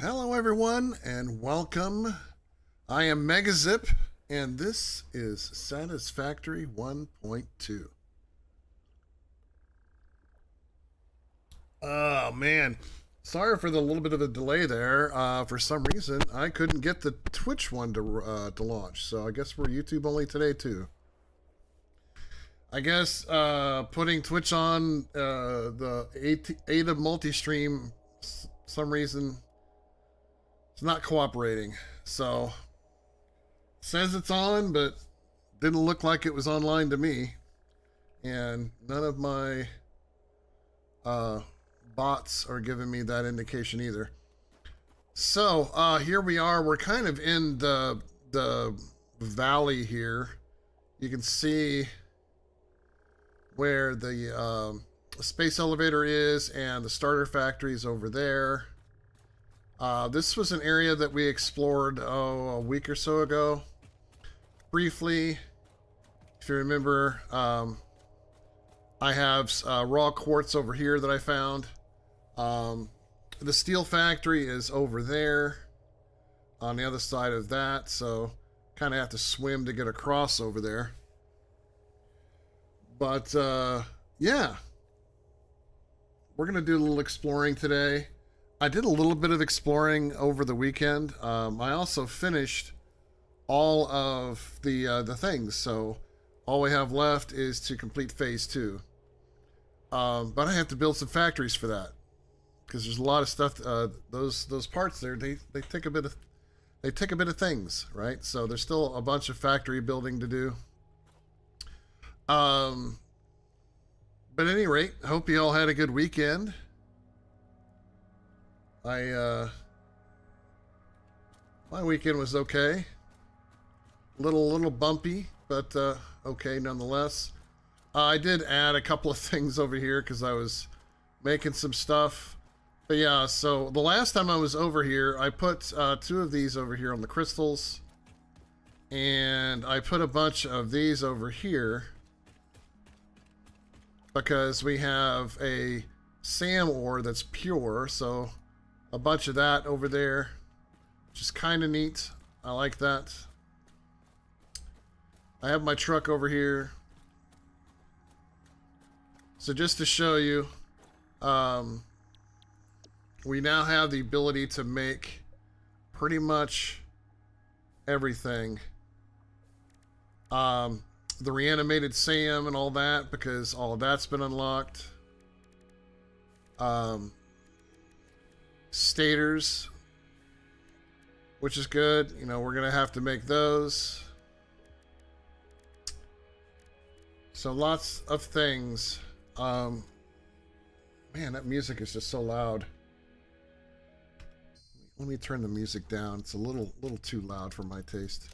Hello, everyone, and welcome. I am Megazip, and this is Satisfactory 1.2. Oh, man. Sorry for the little bit of a delay there. For some reason, I couldn't get the Twitch one to launch, so I guess we're YouTube only today, too. I guess putting Twitch on the Ada multi-stream, some reason, it's not cooperating. So says it's on, but didn't look like it was online to me. And none of my bots are giving me that indication either. So here we are. We're kind of in the valley here. You can see where the space elevator is, and the starter factory is over there. This was an area that we explored a week or so ago. Briefly, if you remember, I have raw quartz over here that I found. The steel factory is over there on the other side of that, so kind of have to swim to get across over there. But yeah, we're gonna do a little exploring today. I did a little bit of exploring over the weekend. I also finished all of the things, so all we have left is to complete phase 2. But I have to build some factories for that because there's a lot of stuff. Those parts there, they take a bit of things, right? So there's still a bunch of factory building to do. But at any rate, I hope you all had a good weekend. My weekend was okay. Little bumpy, but okay nonetheless. I did add a couple of things over here because I was making some stuff. But yeah, so the last time I was over here, I put 2 of these over here on the crystals. And I put a bunch of these over here because we have a SAM ore that's pure, so a bunch of that over there, which is kind of neat. I like that. I have my truck over here. So just to show you, we now have the ability to make pretty much everything. The reanimated SAM and all that, because all of that's been unlocked. Stators, which is good. You know, we're gonna have to make those. So lots of things. Man, that music is just so loud. Let me turn the music down. It's a little too loud for my taste.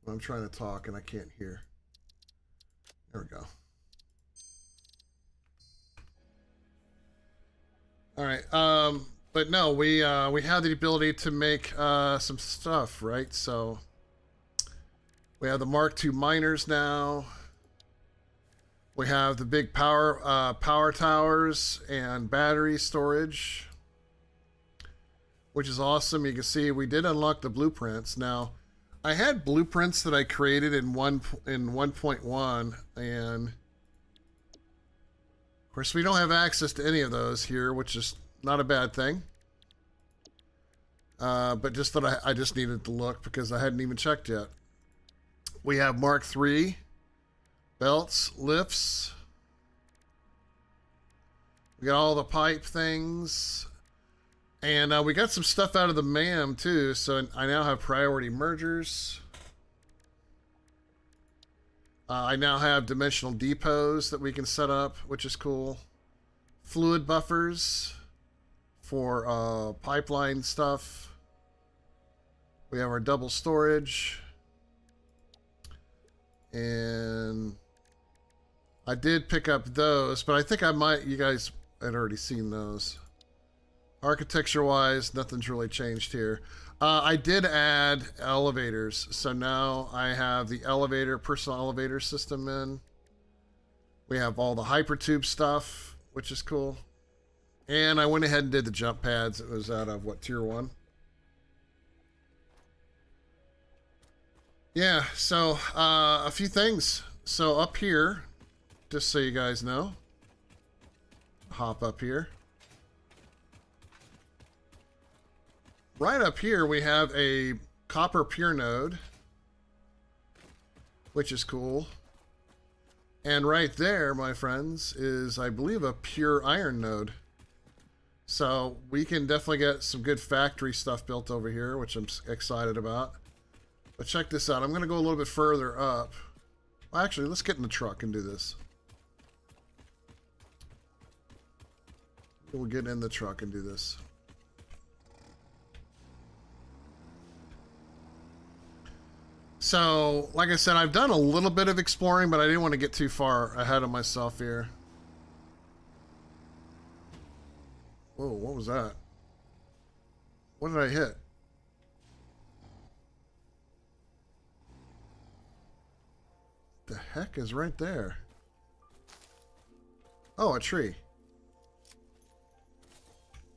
I'm trying to talk and I can't hear. There we go. All right. But no, we have the ability to make some stuff, right? So we have the Mark II miners now. We have the big power towers and battery storage, which is awesome. You can see we did unlock the blueprints. Now, I had blueprints that I created in 1.1, and of course we don't have access to any of those here, which is not a bad thing. But just that I just needed to look because I hadn't even checked yet. We have Mark III belts, lifts. We got all the pipe things. And we got some stuff out of the MAM too, so I now have priority mergers. I now have dimensional depots that we can set up, which is cool. Fluid buffers for pipeline stuff. We have our double storage. And I did pick up those, but I think you guys had already seen those. Architecture-wise, nothing's really changed here. I did add elevators, so now I have the personal elevator system in. We have all the hypertube stuff, which is cool. And I went ahead and did the jump pads. It was out of, what, tier 1? Yeah, so a few things. So up here, just so you guys know, hop up here. Right up here, we have a copper pure node, which is cool. And right there, my friends, is, I believe, a pure iron node. So we can definitely get some good factory stuff built over here, which I'm excited about. But check this out. I'm going to go a little bit further up. Well, actually, let's get in the truck and do this. We'll get in the truck and do this. So, like I said, I've done a little bit of exploring, but I didn't want to get too far ahead of myself here. Whoa, what was that? What did I hit? The heck is right there? Oh, a tree.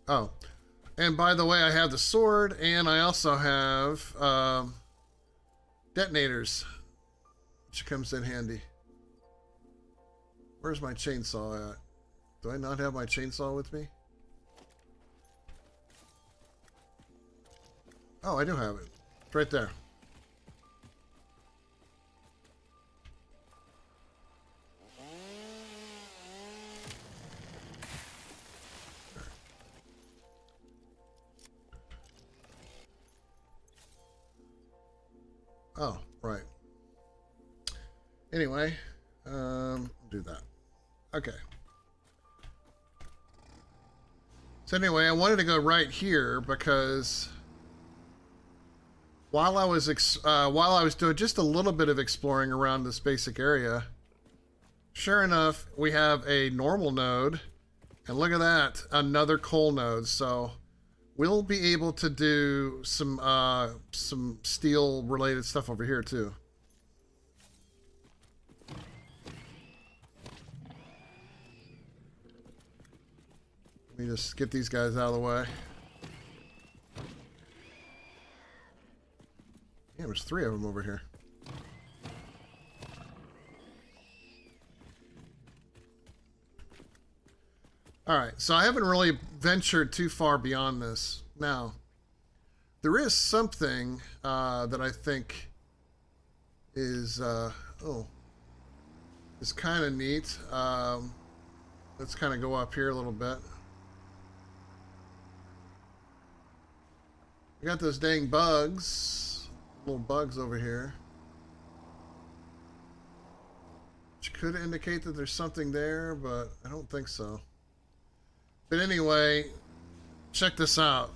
Oh. And by the way, I have the sword, and I also have detonators, which comes in handy. Where's my chainsaw at? Do I not have my chainsaw with me? Oh, I do have it. It's right there. Oh, right. Anyway, do that. Okay. So anyway, I wanted to go right here because while I was doing just a little bit of exploring around this basic area, sure enough, we have a normal node, and look at that, another coal node. So we'll be able to do some steel related stuff over here too. Let me just get these guys out of the way. Yeah, there's 3 of them over here. Alright, so I haven't really ventured too far beyond this. Now, there is something that I think is, is kind of neat. Let's kind of go up here a little bit. We got those dang bugs, little bugs over here, which could indicate that there's something there, but I don't think so. But anyway, check this out.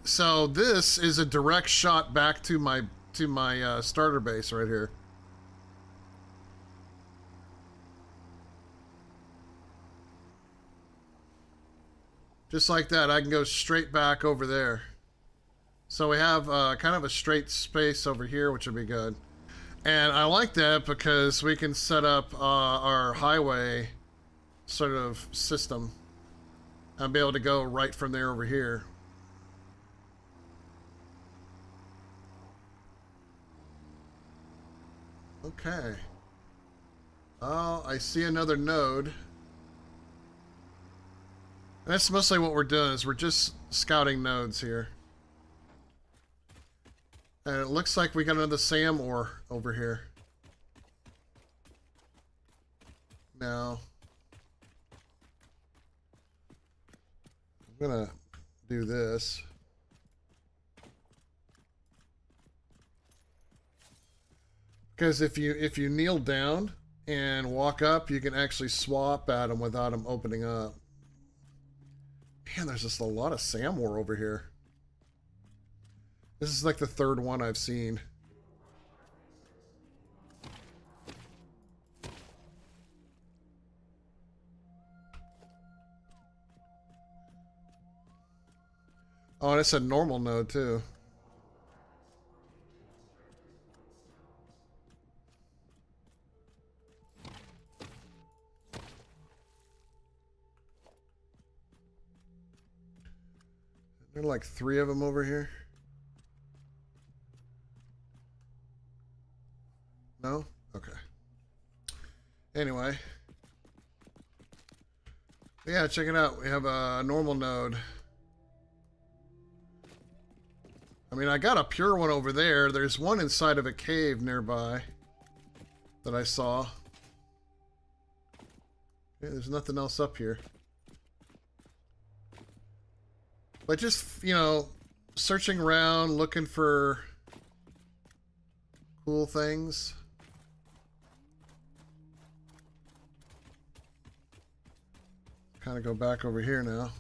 So this is a direct shot back to my starter base right here. Just like that, I can go straight back over there. So we have kind of a straight space over here, which would be good. And I like that because we can set up our highway sort of system and be able to go right from there over here. Okay. Oh, I see another node. And that's mostly what we're doing, is we're just scouting nodes here. And it looks like we got another SAM ore over here. Now, I'm gonna do this. Because if you kneel down and walk up, you can actually swap at them without them opening up. Man, there's just a lot of SAM ore over here. This is like the 3rd one I've seen. Oh, and it's a normal node too. There are like 3 of them over here. No? Okay. Anyway. Yeah, check it out. We have a normal node. I mean, I got a pure one over there. There's one inside of a cave nearby that I saw. Yeah, there's nothing else up here. But just, you know, searching around, looking for cool things. Kind of go back over here now.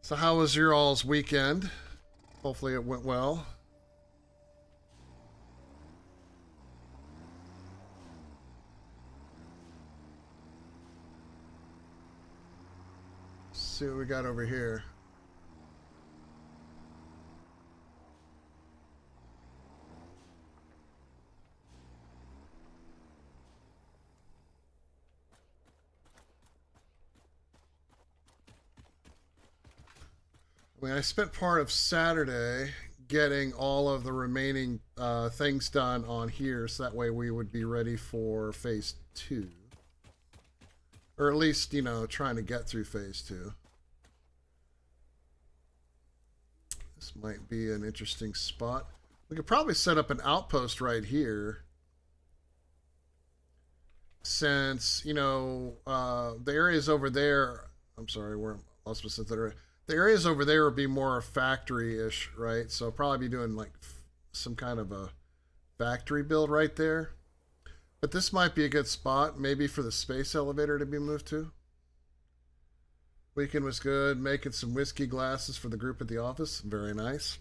So how was your all's weekend? Hopefully it went well. Let's see what we got over here. I mean, I spent part of Saturday getting all of the remaining things done on here, so that way we would be ready for phase 2. Or at least, you know, trying to get through phase 2. This might be an interesting spot. We could probably set up an outpost right here. Since, you know, the areas over there... I'm sorry, we're lost my sense of that. The areas over there would be more factory-ish, right? So probably be doing like some kind of a factory build right there. But this might be a good spot, maybe for the space elevator to be moved to. Weekend was good. Making some whiskey glasses for the group at the office. Very nice.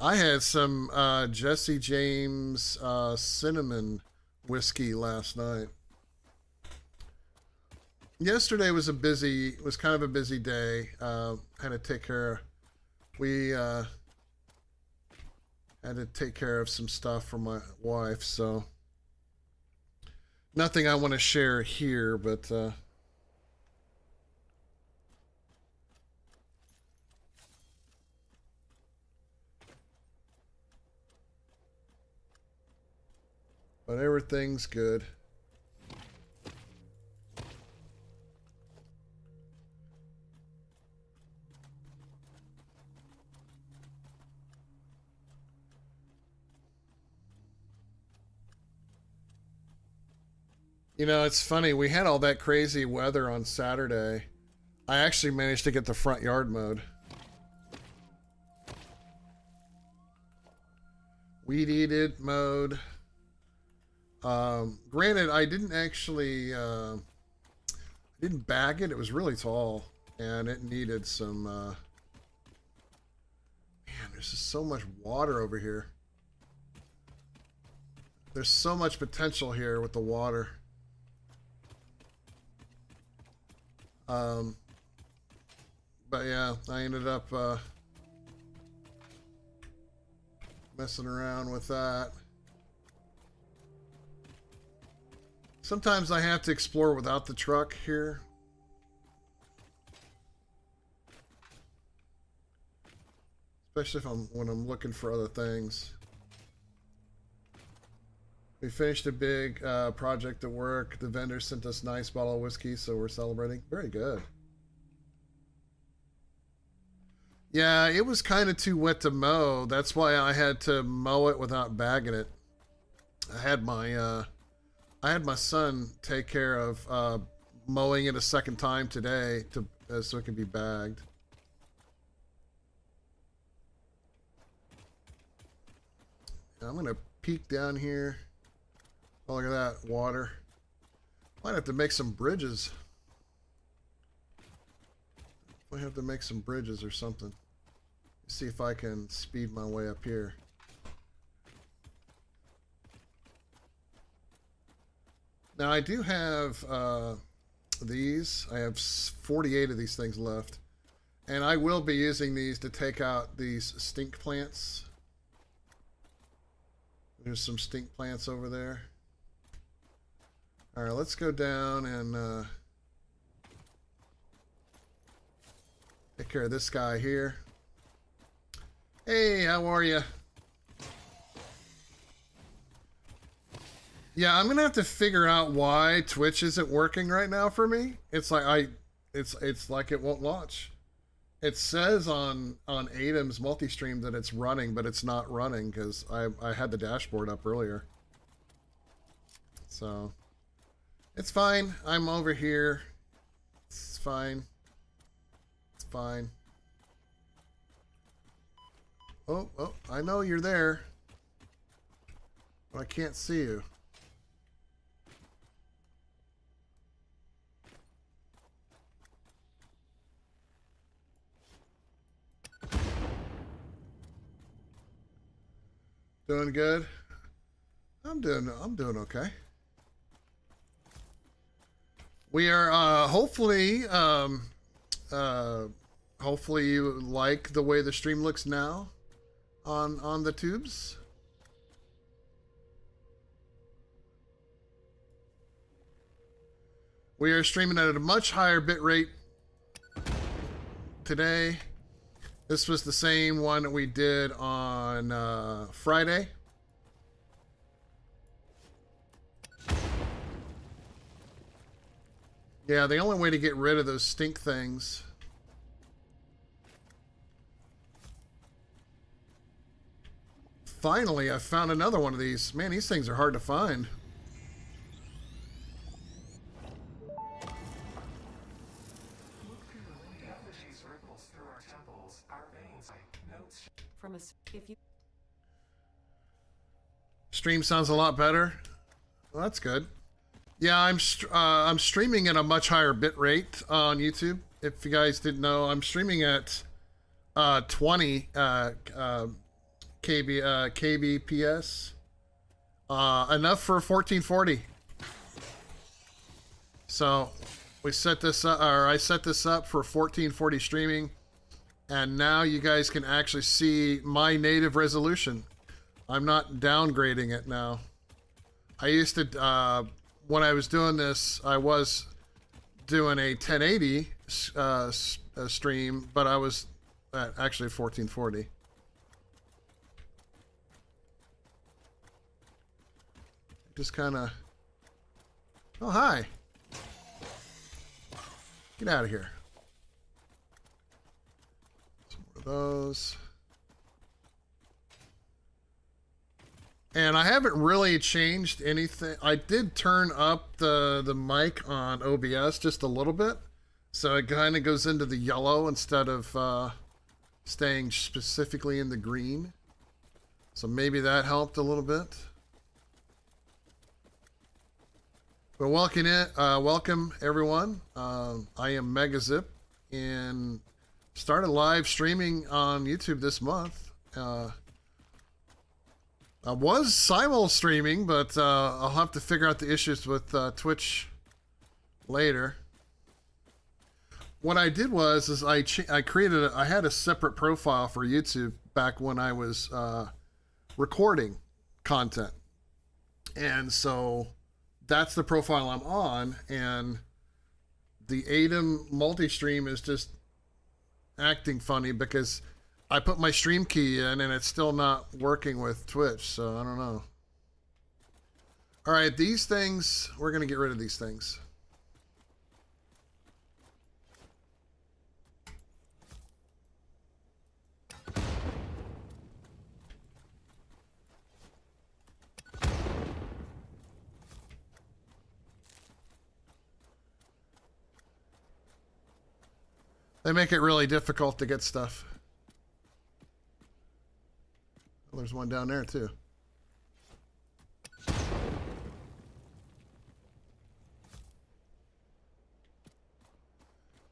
I had some Jesse James cinnamon whiskey last night. Yesterday was kind of a busy day. Had to take care of some stuff for my wife, so nothing I want to share here, but everything's good. You know, it's funny. We had all that crazy weather on Saturday. I actually managed to get the front yard mowed. Weed eated, mowed. Granted, I didn't actually... didn't bag it. It was really tall. And it needed some... Man, there's just so much water over here. There's so much potential here with the water. But yeah, I ended up messing around with that. Sometimes I have to explore without the truck here. Especially when I'm looking for other things. We finished a big project at work. The vendor sent us a nice bottle of whiskey, so we're celebrating. Very good. Yeah, it was kind of too wet to mow. That's why I had to mow it without bagging it. I had my son take care of mowing it a second time today so it can be bagged. I'm gonna peek down here. Oh, look at that water. Might have to make some bridges. Might have to make some bridges or something. See if I can speed my way up here. Now I do have these. I have 48 of these things left. And I will be using these to take out these stink plants. There's some stink plants over there. All right, let's go down and Take care of this guy here. Hey, how are you? Yeah, I'm gonna have to figure out why Twitch isn't working right now for me. It's like it's like it won't launch. It says on Adam's multi-stream that it's running, but it's not running because I had the dashboard up earlier. So it's fine. I'm over here. It's fine. It's fine. Oh, I know you're there, but I can't see you. Doing good? I'm doing okay. We are hopefully hopefully you like the way the stream looks now on the tubes. We are streaming at a much higher bit rate today. This was the same one that we did on Friday. Yeah, the only way to get rid of those stink things. Finally, I found another one of these. Man, these things are hard to find. Stream sounds a lot better. Well, that's good. Yeah, I'm streaming at a much higher bit rate on YouTube. If you guys didn't know, I'm streaming at 20 kbps, enough for 1440. So we set this up, or I set this up for 1440 streaming, and now you guys can actually see my native resolution. I'm not downgrading it now. I used to, when I was doing this, I was doing a 1080 stream, but I was at actually 1440. Just kind of... Oh, hi. Get out of here. Some more of those. And I haven't really changed anything. I did turn up the mic on OBS just a little bit, so it kind of goes into the yellow instead of staying specifically in the green. So maybe that helped a little bit. But welcome everyone. I am MegaZip and started live streaming on YouTube this month. I was simul streaming, but I'll have to figure out the issues with Twitch later. What I did was I created I had a separate profile for YouTube back when I was recording content, and so that's the profile I'm on, and the Adam multi-stream is just acting funny because I put my stream key in and it's still not working with Twitch, so I don't know. All right, these things, we're going to get rid of these things. They make it really difficult to get stuff. Well, there's one down there too.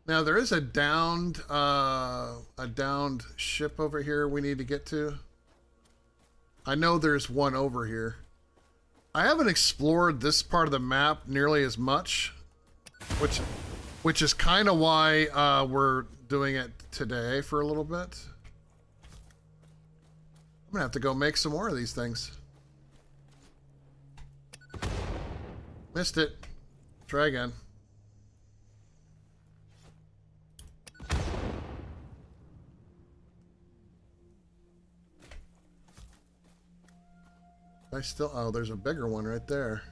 Now there is a downed ship over here we need to get to. I know there's one over here. I haven't explored this part of the map nearly as much, which is kind of why we're doing it today for a little bit. I'm gonna have to go make some more of these things. Missed it. Try again. I still... Oh, there's a bigger one right there.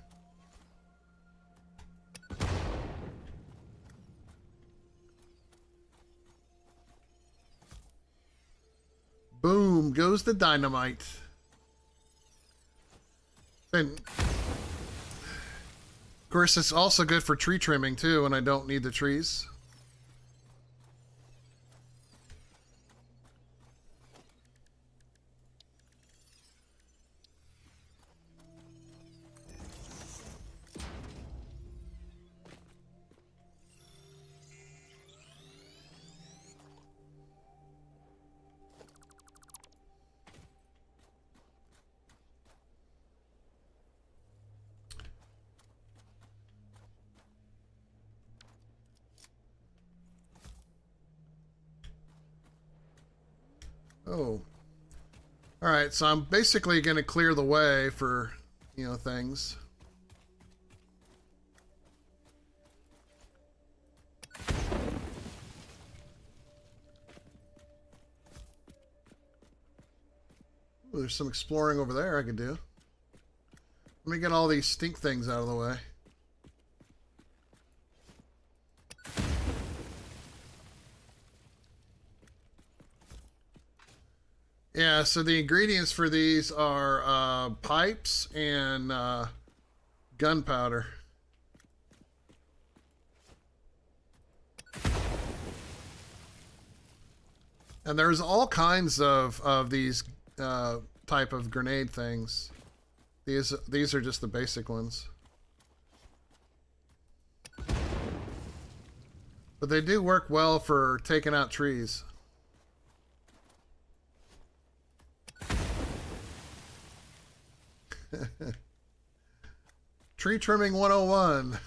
Boom, goes the dynamite. And of course, it's also good for tree trimming too, when I don't need the trees. Oh. Alright, so I'm basically going to clear the way for, you know, things. Ooh, there's some exploring over there I could do. Let me get all these stink things out of the way. Yeah, so the ingredients for these are pipes and gunpowder. And there's all kinds of these type of grenade things. These are just the basic ones. But they do work well for taking out trees. Tree trimming 101.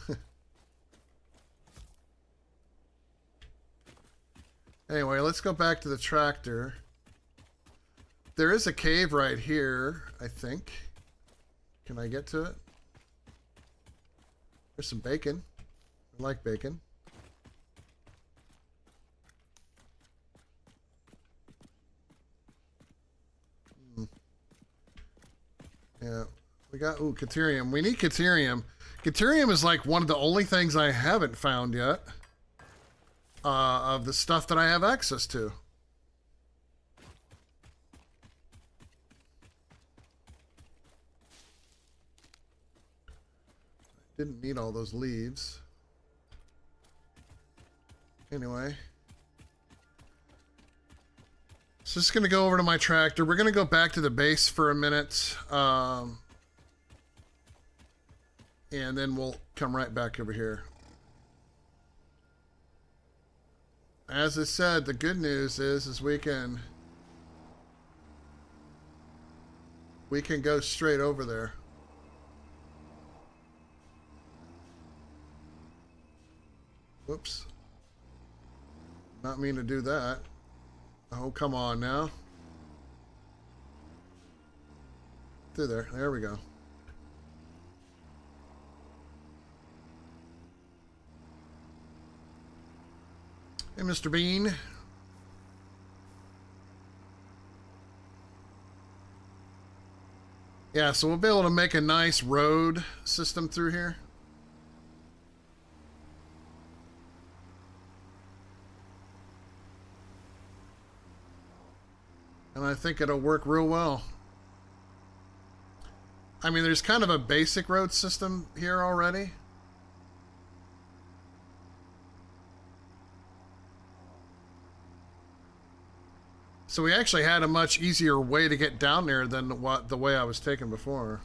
Anyway, let's go back to the tractor. There is a cave right here, I think. Can I get to it? There's some bacon. I like bacon. Yeah, we got, ooh, Caterium. We need Caterium. Caterium is like one of the only things I haven't found yet of the stuff that I have access to. Didn't need all those leaves. Anyway. So just going to go over to my tractor. We're going to go back to the base for a minute. And then we'll come right back over here. As I said, the good news is we can go straight over there. Whoops. Not mean to do that. Oh, come on now. Through there. There we go. Hey, Mr. Bean. Yeah, so we'll be able to make a nice road system through here. And I think it'll work real well. I mean, there's kind of a basic road system here already. So we actually had a much easier way to get down there than the way I was taking before.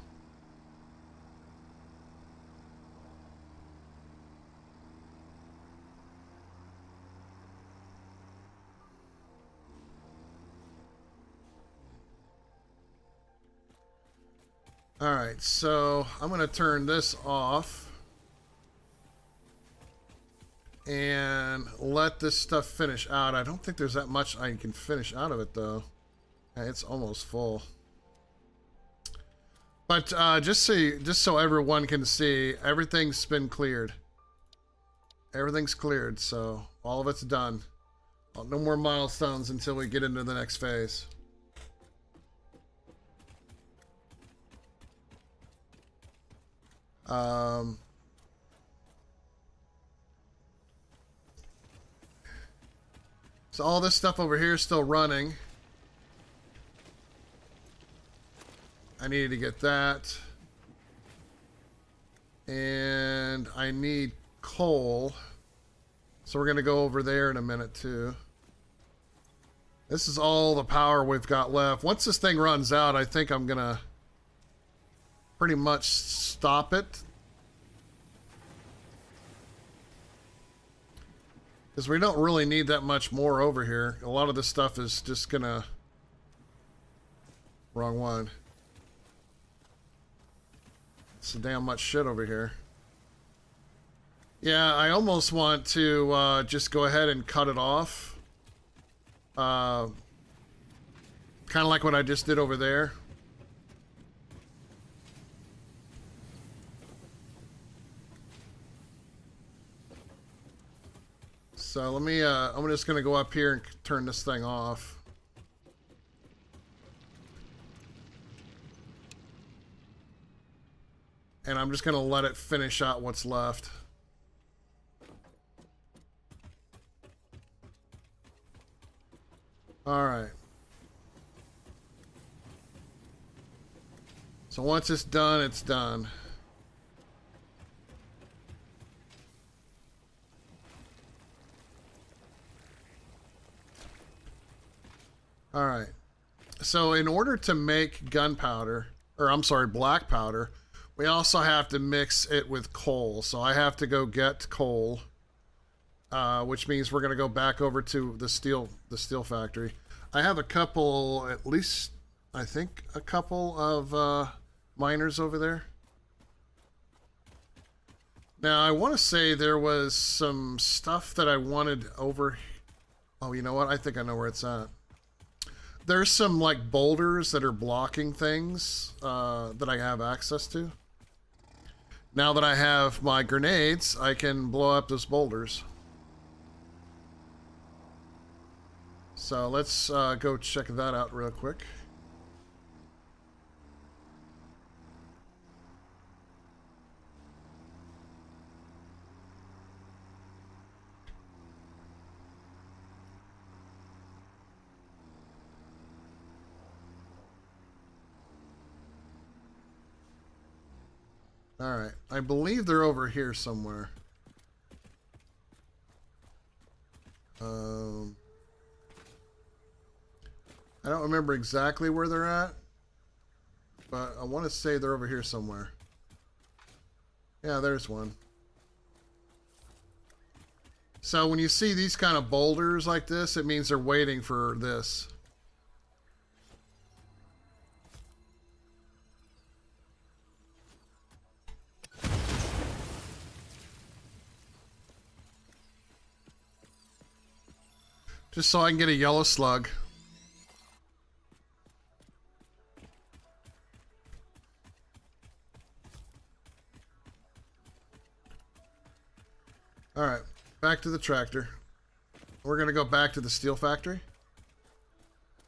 All right, so I'm going to turn this off and let this stuff finish out. I don't think there's that much I can finish out of it, though. It's almost full. But just so everyone can see, everything's been cleared. Everything's cleared, so all of it's done. No more milestones until we get into the next phase. Um, so all this stuff over here is still running. I needed to get that. And I need coal. So we're going to go over there in a minute too. This is all the power we've got left. Once this thing runs out, I think I'm going to pretty much stop it. Because we don't really need that much more over here. A lot of this stuff is just going to... Wrong one. It's damn much shit over here. Yeah, I almost want to just go ahead and cut it off. Kind of like what I just did over there. So let me, I'm just going to go up here and turn this thing off. And I'm just going to let it finish out what's left. All right. So once it's done, it's done. All right. So in order to make gunpowder, or I'm sorry, black powder, we also have to mix it with coal. So I have to go get coal, which means we're going to go back over to the steel factory. I have a couple, at least, I think, a couple of miners over there. Now, I want to say there was some stuff that I wanted over... Oh, you know what? I think I know where it's at. There's some, like, boulders that are blocking things that I have access to. Now that I have my grenades, I can blow up those boulders. So let's go check that out real quick. All right, I believe they're over here somewhere. I don't remember exactly where they're at, but I want to say they're over here somewhere. Yeah, there's one. So when you see these kind of boulders like this, it means they're waiting for this. Just so I can get a yellow slug. Alright, back to the tractor. We're going to go back to the steel factory.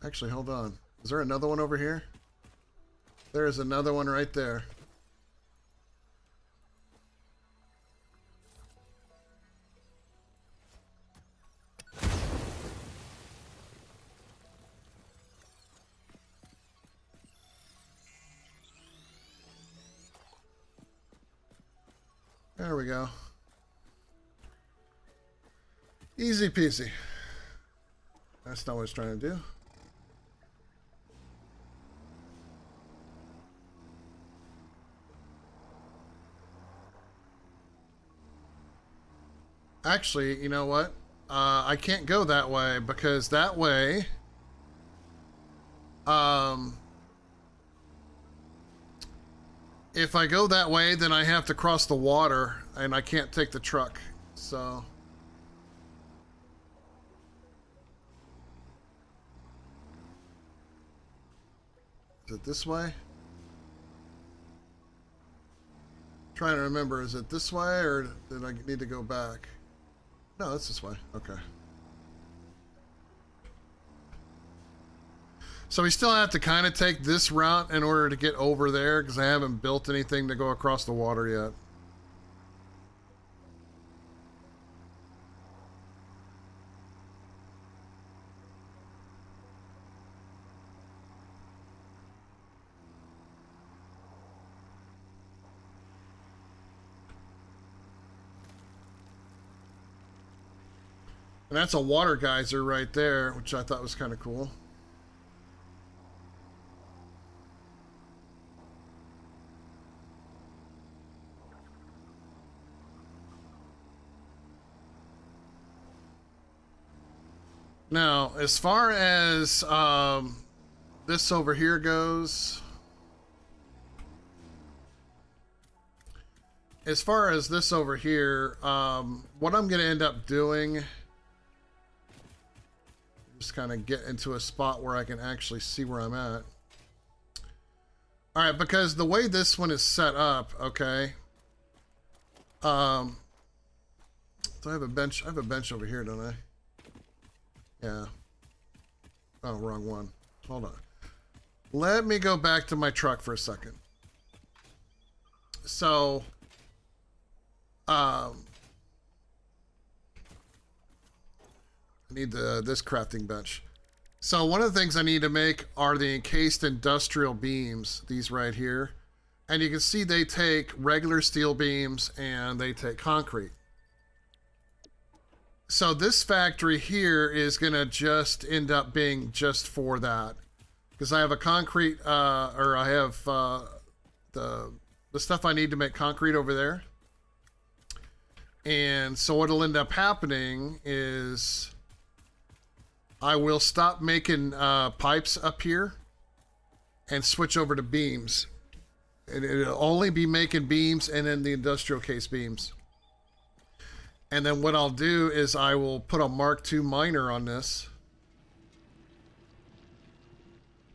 Actually, hold on. Is there another one over here? There is another one right there. There we go. Easy peasy. That's not what I was trying to do. Actually, you know what? I can't go that way because that way... if I go that way, then I have to cross the water and I can't take the truck. So... is it this way? Trying to remember, is it this way or did I need to go back? No, it's this way. Okay. So we still have to kind of take this route in order to get over there because I haven't built anything to go across the water yet. And that's a water geyser right there, which I thought was kind of cool. Now, as far as this over here goes, what I'm going to end up doing, just kind of get into a spot where I can actually see where I'm at. All right, because the way this one is set up, okay. Do I have a bench? I have a bench over here, don't I? Yeah. Oh, wrong one. Hold on. Let me go back to my truck for a second. So, I need this crafting bench. So one of the things I need to make are the encased industrial beams, these right here. And you can see they take regular steel beams and they take concrete. So this factory here is going to just end up being just for that. Because I have a concrete, or I have the stuff I need to make concrete over there. And so what'll end up happening is I will stop making pipes up here and switch over to beams. And it'll only be making beams and then the industrial case beams. And then what I'll do is I will put a Mark II miner on this.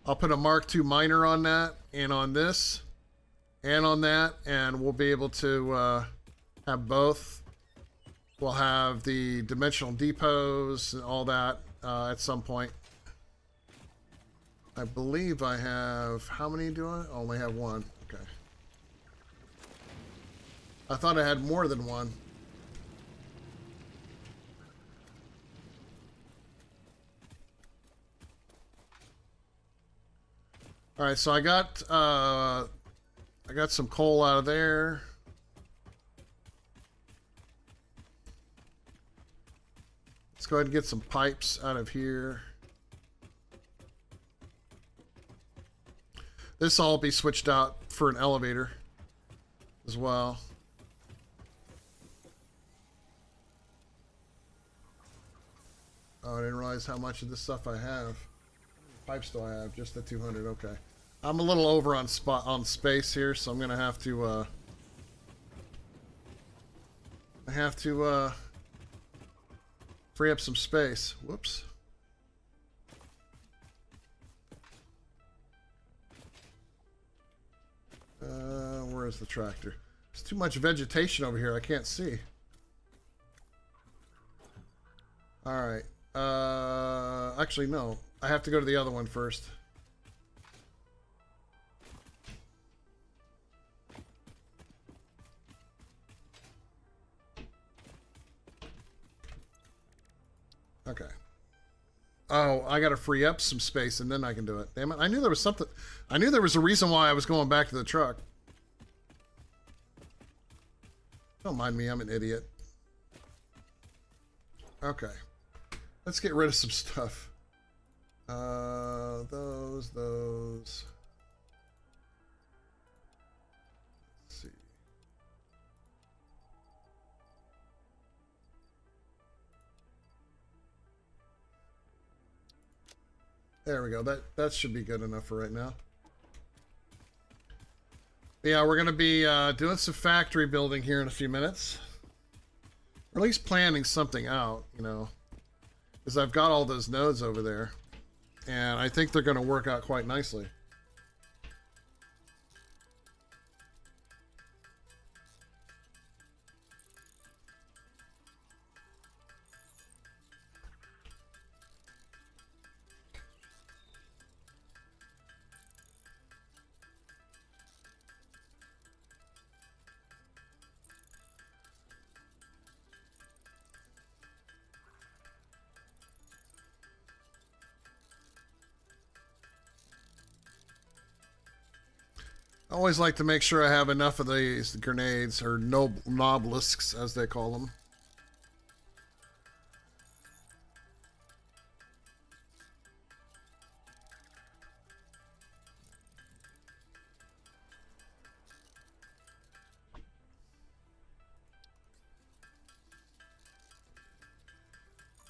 I'll put a Mark II miner on that and on this and on that, and we'll be able to have both. We'll have the dimensional depots and all that at some point. I believe I have, how many do I? Only have one. Okay. I thought I had more than one. All right, so I got some coal out of there. Let's go ahead and get some pipes out of here. This will all be switched out for an elevator as well. Oh, I didn't realize how much of this stuff I have. Pipes do I have? Just the 200. Okay. I'm a little over on space here, so I'm gonna have to free up some space. Whoops. Where is the tractor? There's too much vegetation over here. I can't see. All right. Actually, no. I have to go to the other one first. Okay. Oh, I gotta free up some space and then I can do it. Damn it. I knew there was something. I knew there was a reason why I was going back to the truck. Don't mind me, I'm an idiot. Okay. Let's get rid of some stuff. Those. Let's see. There we go. That should be good enough for right now. Yeah, we're going to be doing some factory building here in a few minutes. Or at least planning something out, you know. Because I've got all those nodes over there. And I think they're going to work out quite nicely. I always like to make sure I have enough of these grenades, or nobelisks, as they call them.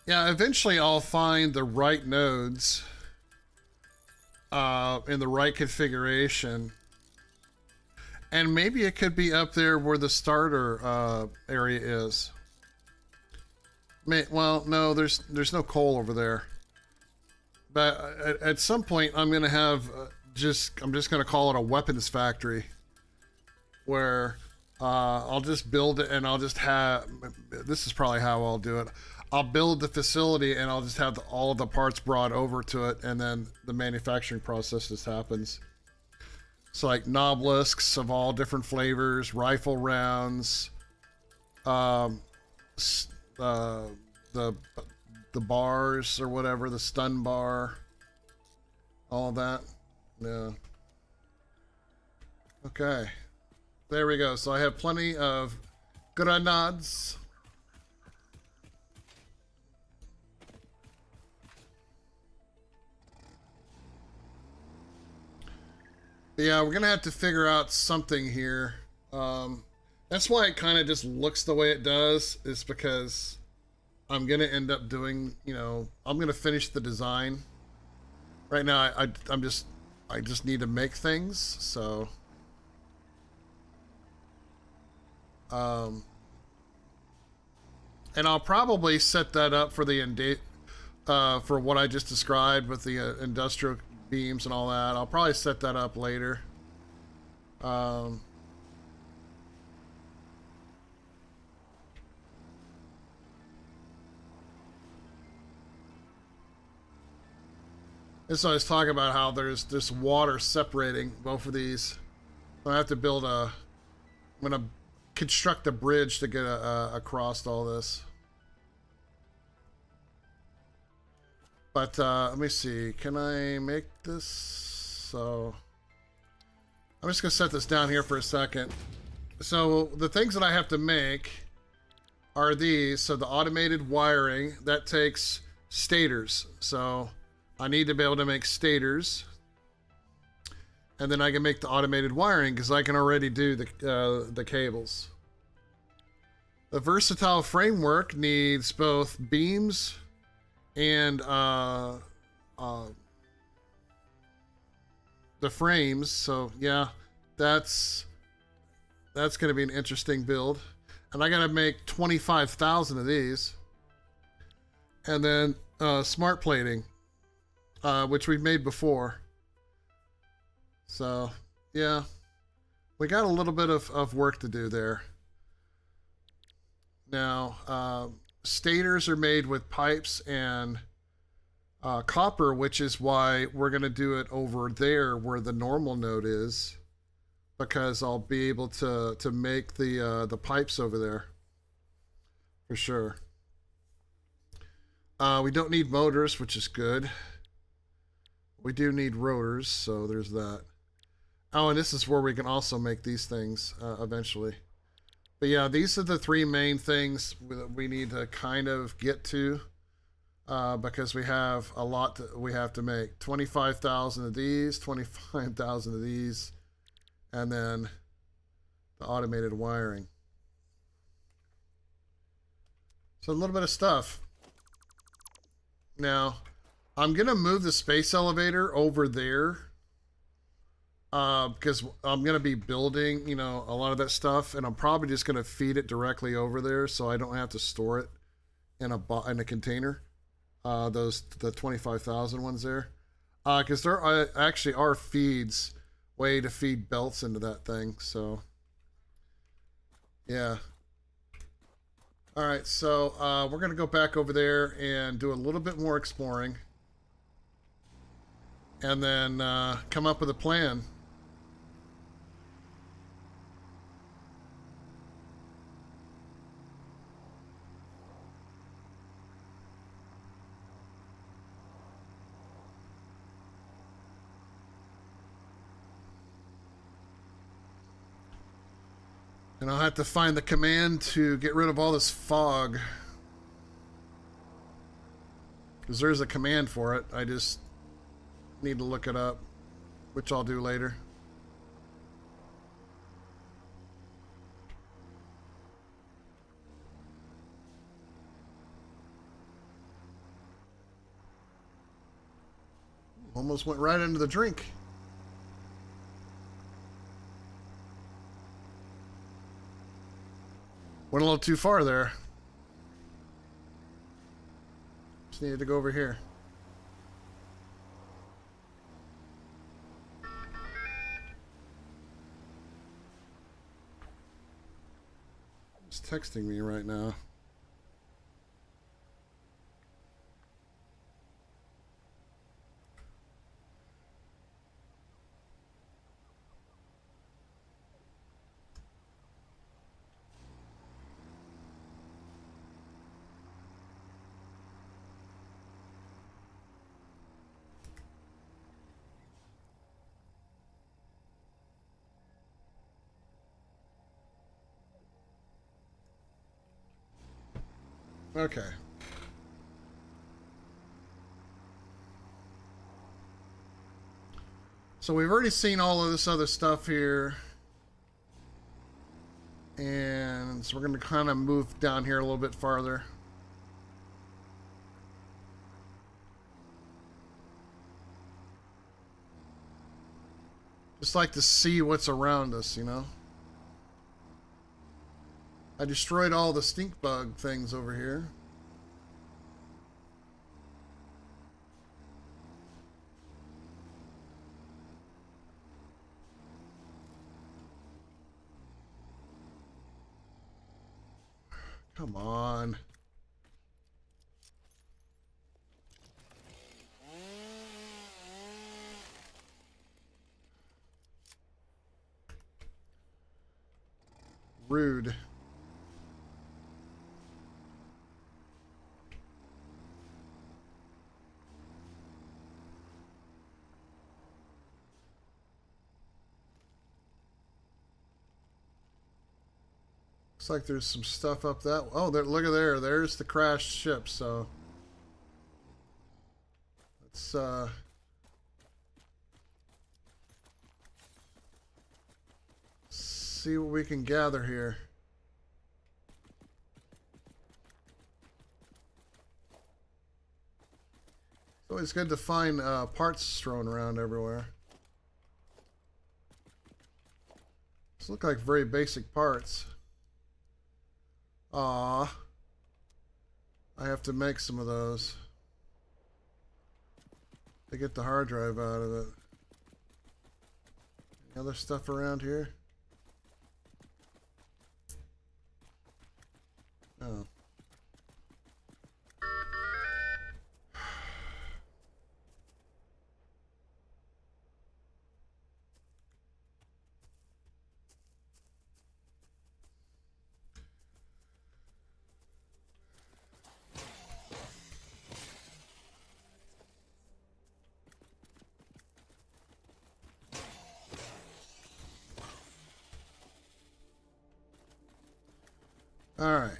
Yeah, eventually I'll find the right nodes in the right configuration. And maybe it could be up there where the starter area is. Well, no, there's no coal over there. But at some point, I'm gonna have I'm just gonna call it a weapons factory, where I'll just build it and I'll just have. This is probably how I'll do it. I'll build the facility and I'll just have all of the parts brought over to it, and then the manufacturing process just happens. So like nobelisks of all different flavors, rifle rounds, um, the bars or whatever, the stun bar, all that. Yeah. Okay. There we go. So I have plenty of grenades. Yeah, we're gonna have to figure out something here. That's why it kind of just looks the way it does, is because I'm gonna end up doing, I'm gonna finish the design. Right now, I just need to make things. So, and I'll probably set that up for the for what I just described with the industrial beams and all that. I'll probably set that up later. And so I was talking about how there's this water separating both of these. So I have to I'm gonna construct a bridge to get across all this. But let me see, can I make this? So I'm just gonna set this down here for a second. So the things that I have to make are these. So the automated wiring, that takes stators. So I need to be able to make stators, and then I can make the automated wiring because I can already do the cables. The versatile framework needs both beams and the frames. So yeah, that's going to be an interesting build. And I got to make 25,000 of these, and then smart plating, which we've made before. So yeah, we got a little bit of work to do there. Now, stators are made with pipes and copper, which is why we're going to do it over there where the normal node is, because I'll be able to make the pipes over there for sure. We don't need motors, which is good. We do need rotors, so there's that. Oh, and this is where we can also make these things eventually. But yeah, these are the three main things that we need to kind of get to, because we have a lot we have to make. 25,000 of these, 25,000 of these, and then the automated wiring. So a little bit of stuff. Now, I'm going to move the space elevator over there, because I'm going to be building, a lot of that stuff, and I'm probably just going to feed it directly over there so I don't have to store it in a container. The 25,000 ones there. Because there actually are way to feed belts into that thing, so yeah. All right, so we're going to go back over there and do a little bit more exploring, and then come up with a plan. And I'll have to find the command to get rid of all this fog. Because there's a command for it. I just need to look it up, which I'll do later. Almost went right into the drink. Went a little too far there. Just needed to go over here. He's texting me right now. Okay. So we've already seen all of this other stuff here. And so we're going to kind of move down here a little bit farther. Just like to see what's around us, you know? I destroyed all the stink bug things over here. Come on. Rude. Looks like there's some stuff up that. Oh, there! Look at there. There's the crashed ship. So let's see what we can gather here. It's always good to find parts thrown around everywhere. These look like very basic parts. Ah, I have to make some of those to get the hard drive out of it. Any other stuff around here? Oh. All right.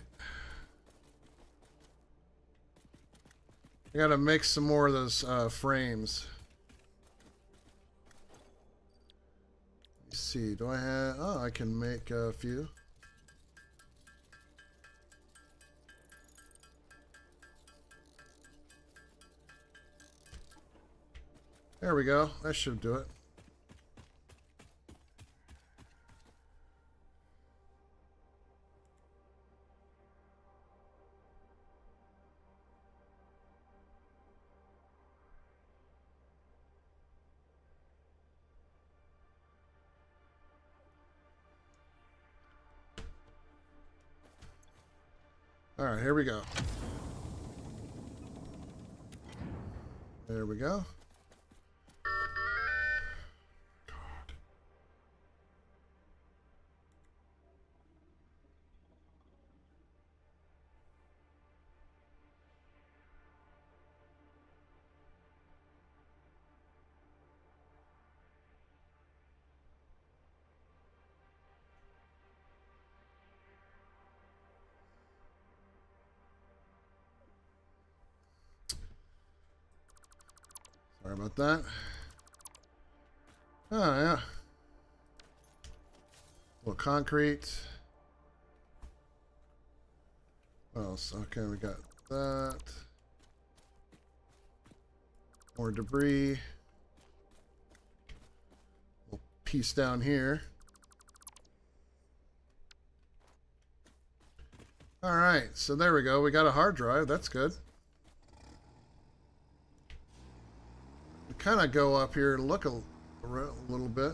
I gotta make some more of those frames. Let's see, do I have... Oh, I can make a few. There we go. That should do it. All right, here we go. There we go. God. Sorry about that. Oh, yeah. A little concrete. What else? Okay, we got that. More debris. Little piece down here. Alright, so there we go. We got a hard drive. That's good. We kind of go up here and look a little bit.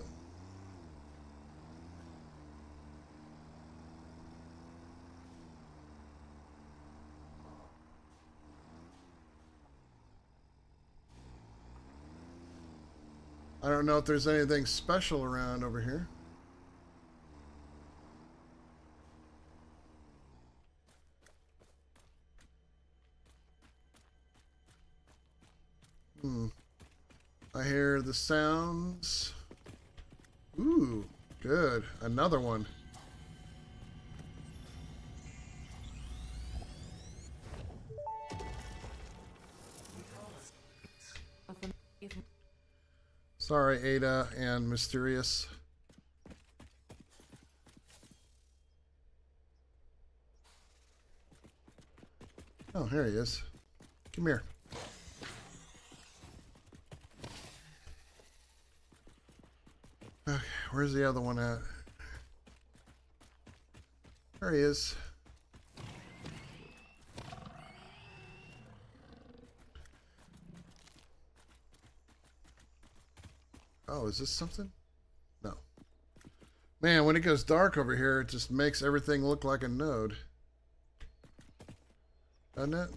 I don't know if there's anything special around over here. I hear the sounds. Ooh, good. Another one. Sorry, Ada and Mysterious. Oh, here he is. Come here. Okay, where's the other one at? There he is. Oh, is this something? No. Man, when it goes dark over here, it just makes everything look like a node. Doesn't it?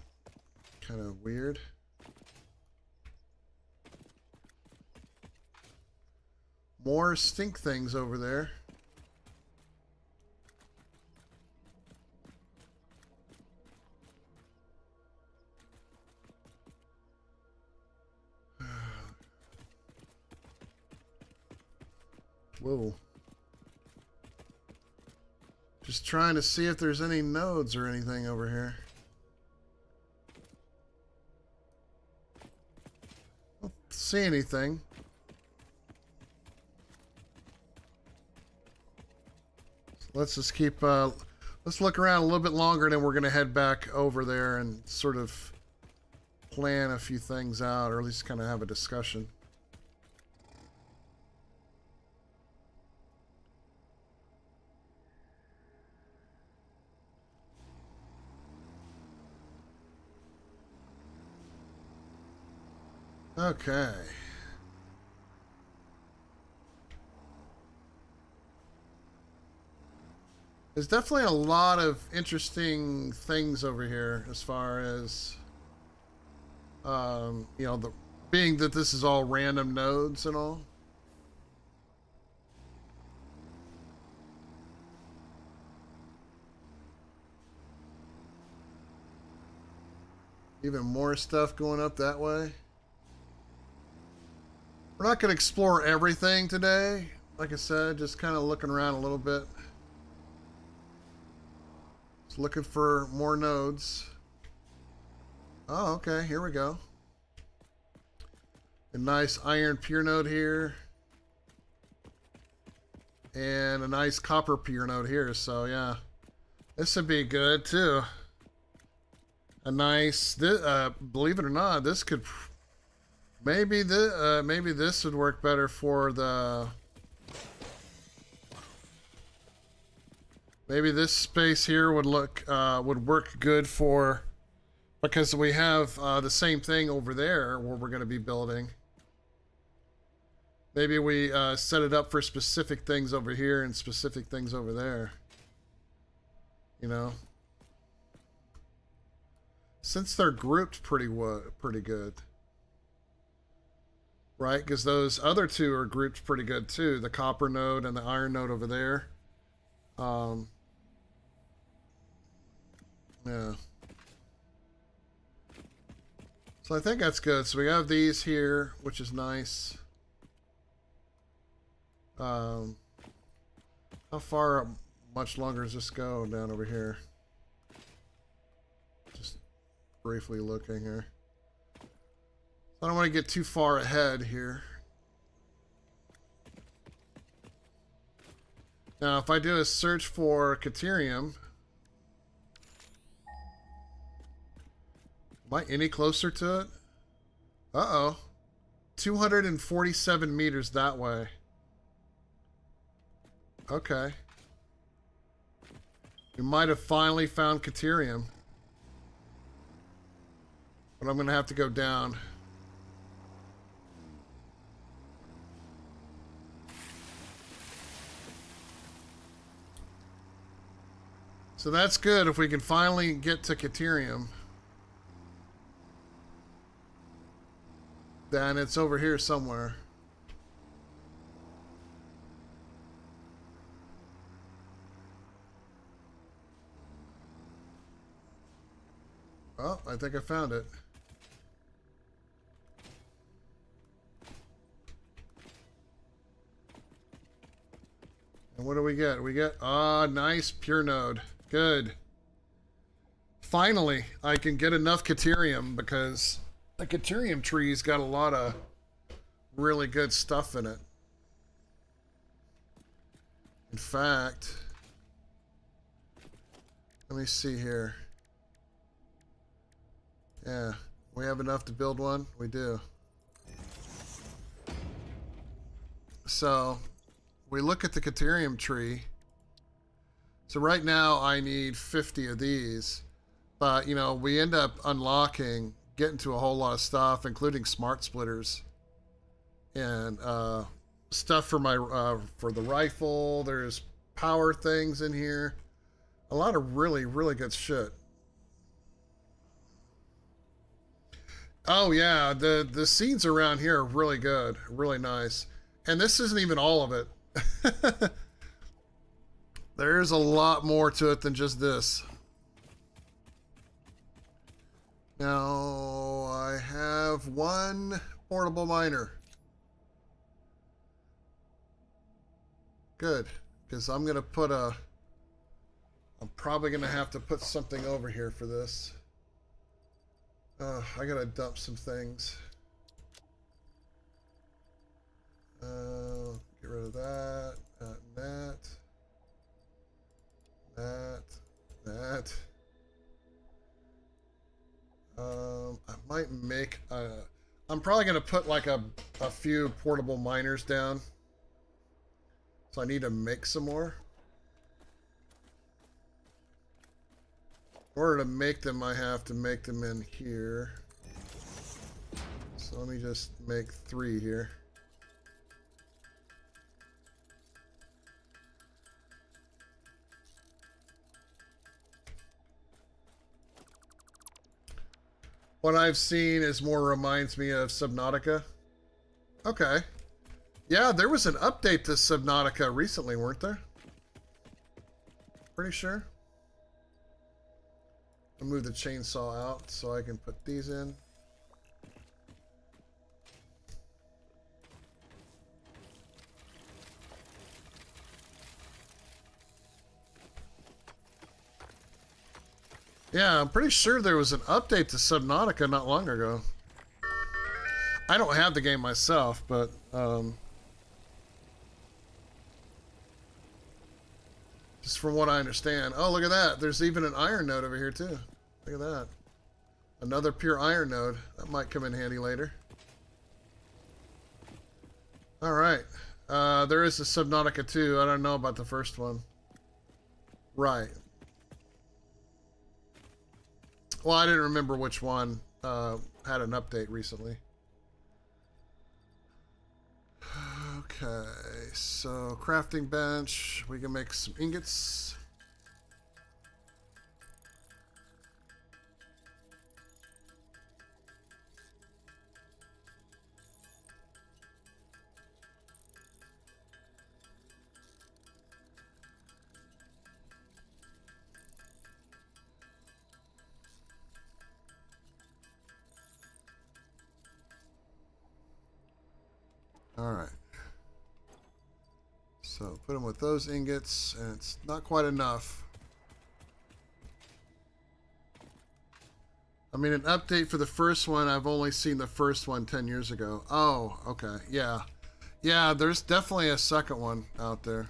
Kind of weird. More stink things over there. Whoa. Just trying to see if there's any nodes or anything over here. Don't see anything. Let's just keep, let's look around a little bit longer, and then we're going to head back over there and sort of plan a few things out, or at least kind of have a discussion. Okay. There's definitely a lot of interesting things over here as far as, you know, being that this is all random nodes and all. Even more stuff going up that way. We're not going to explore everything today. Like I said, just kind of looking around a little bit. Just looking for more nodes. Oh, okay. Here we go. A nice iron pure node here. And a nice copper pure node here. So, yeah. This would be good, too. A nice... believe it or not, this could... Maybe this would work better for the... Maybe this space here would work good for, because we have the same thing over there where we're going to be building. Maybe we set it up for specific things over here and specific things over there. You know, since they're grouped pretty good. Right, because those other two are grouped pretty good too. The copper node and the iron node over there. Yeah. So I think that's good. So we have these here, which is nice. How far, much longer does this go down over here? Just briefly looking here. I don't want to get too far ahead here. Now, if I do a search for Caterium, am I any closer to it? Uh-oh. 247 meters that way. Okay. We might have finally found Caterium. But I'm going to have to go down. So that's good if we can finally get to Caterium. Then it's over here somewhere. Oh, I think I found it. And what do we get? We get, nice pure node. Good. Finally, I can get enough Caterium because the Caterium tree's got a lot of really good stuff in it. In fact, let me see here. Yeah, we have enough to build one? We do. So, we look at the Caterium tree. So right now I need 50 of these. But, you know, we end up unlocking, getting to a whole lot of stuff, including smart splitters. And stuff for my for the rifle. There's power things in here. A lot of really, really good shit. Oh yeah, the scenes around here are really good, really nice. And this isn't even all of it. There's a lot more to it than just this. Now, I have one portable miner. Good, because I'm gonna put I'm probably gonna have to put something over here for this. I gotta dump some things. Get rid of that, that. I might make I'm probably gonna put like a few portable miners down. So I need to make some more. In order to make them, I have to make them in here. So let me just make 3 here. What I've seen is more reminds me of Subnautica. Okay. Yeah, there was an update to Subnautica recently, weren't there? Pretty sure. I'll move the chainsaw out so I can put these in. Yeah, I'm pretty sure there was an update to Subnautica not long ago. I don't have the game myself, but just from what I understand. Oh, look at that. There's even an iron node over here too. Look at that. Another pure iron node. That might come in handy later. Alright. There is a Subnautica 2. I don't know about the first one. Right. Well, I didn't remember which one had an update recently. Okay, so crafting bench. We can make some ingots. All right. So put them with those ingots, and it's not quite enough. I mean, an update for the first one, I've only seen the first one 10 years ago. Oh, okay. Yeah. Yeah, there's definitely a second one out there.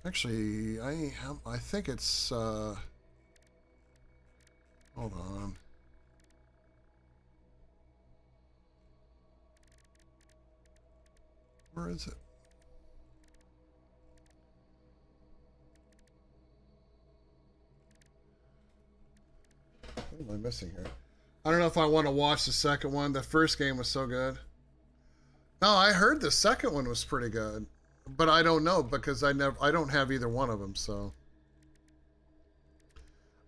Actually, I think it's, hold on. Where is it? What am I missing here? I don't know if I want to watch the second one. The first game was so good. No, I heard the second one was pretty good. But I don't know because I don't have either one of them, so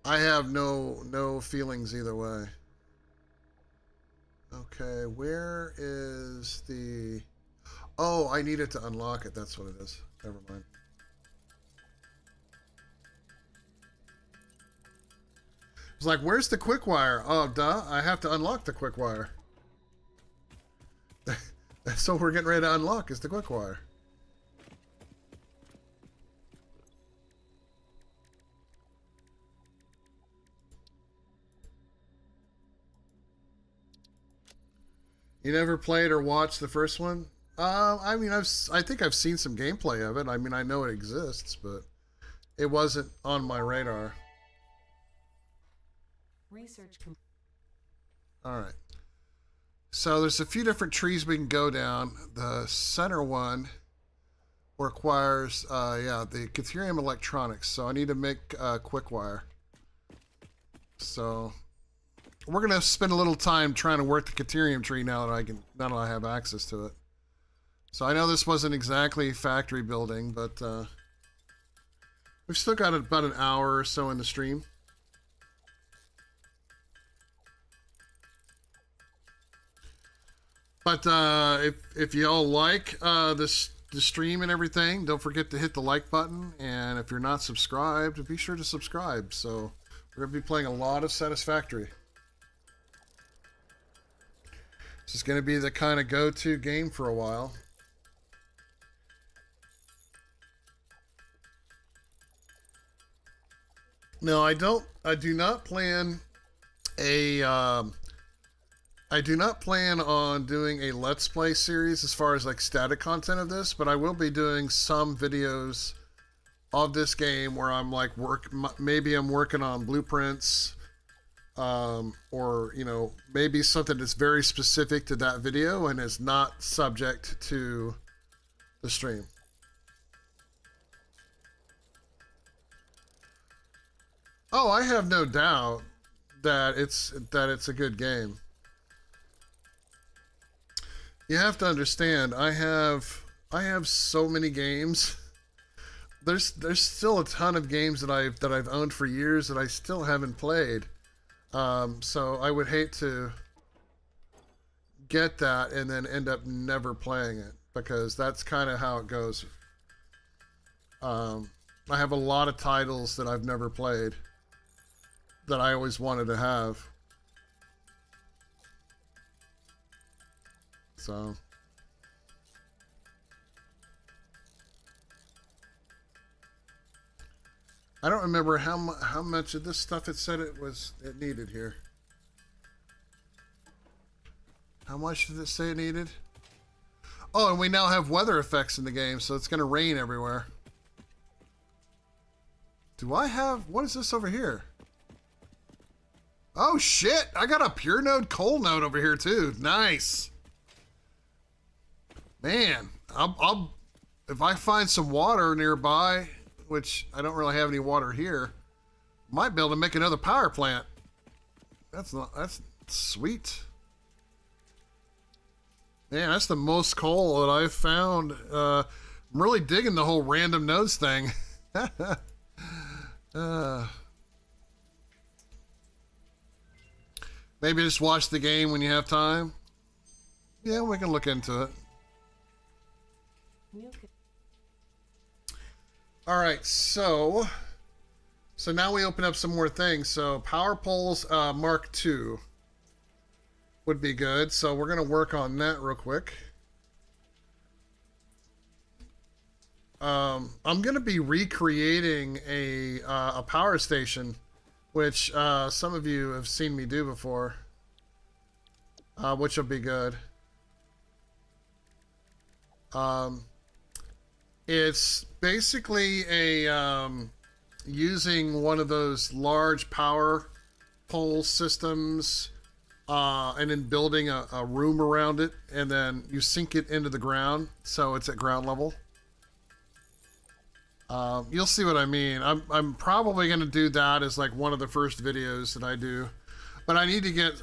I have no feelings either way. Okay, where is the... Oh, I needed to unlock it. That's what it is. Never mind. It's like, where's the quick wire? Oh, duh. I have to unlock the quick wire. That's what we're getting ready to unlock is the quick wire. You never played or watched the first one? I mean, I think I've seen some gameplay of it. I mean, I know it exists, but it wasn't on my radar. Research. All right. So there's a few different trees we can go down. The center one requires, yeah, the Catherium electronics. So I need to make quick wire. So we're gonna spend a little time trying to work the Catherium tree now that I have access to it. So I know this wasn't exactly factory building, but we've still got about an hour or so in the stream. But if you all like the stream and everything, don't forget to hit the like button. And if you're not subscribed, be sure to subscribe. So we're going to be playing a lot of Satisfactory. This is going to be the kind of go-to game for a while. No, I do not plan on doing a Let's Play series as far as like static content of this, but I will be doing some videos of this game where I'm like maybe I'm working on blueprints, or you know, maybe something that's very specific to that video and is not subject to the stream. Oh, I have no doubt that it's a good game. You have to understand, I have so many games. There's still a ton of games that I've owned for years that I still haven't played. So I would hate to get that and then end up never playing it, because that's kind of how it goes. I have a lot of titles that I've never played that I always wanted to have. So I don't remember how much of this stuff it said it needed here. How much did it say it needed? Oh, and we now have weather effects in the game, so it's going to rain everywhere. Do I have... What is this over here? Oh, shit! I got a pure node coal node over here, too. Nice! Man, I'll if I find some water nearby, which I don't really have any water here, might be able to make another power plant. That's sweet. Man, that's the most coal that I've found. I'm really digging the whole random nodes thing. Maybe just watch the game when you have time. Yeah, we can look into it. All right, so now we open up some more things. So power poles Mark II would be good. So we're gonna work on that real quick. I'm gonna be recreating a power station, which some of you have seen me do before, which will be good. It's basically a using one of those large power pole systems, and then building a room around it, and then you sink it into the ground so it's at ground level. You'll see what I mean. I'm probably going to do that as like one of the first videos that I do, but I need to get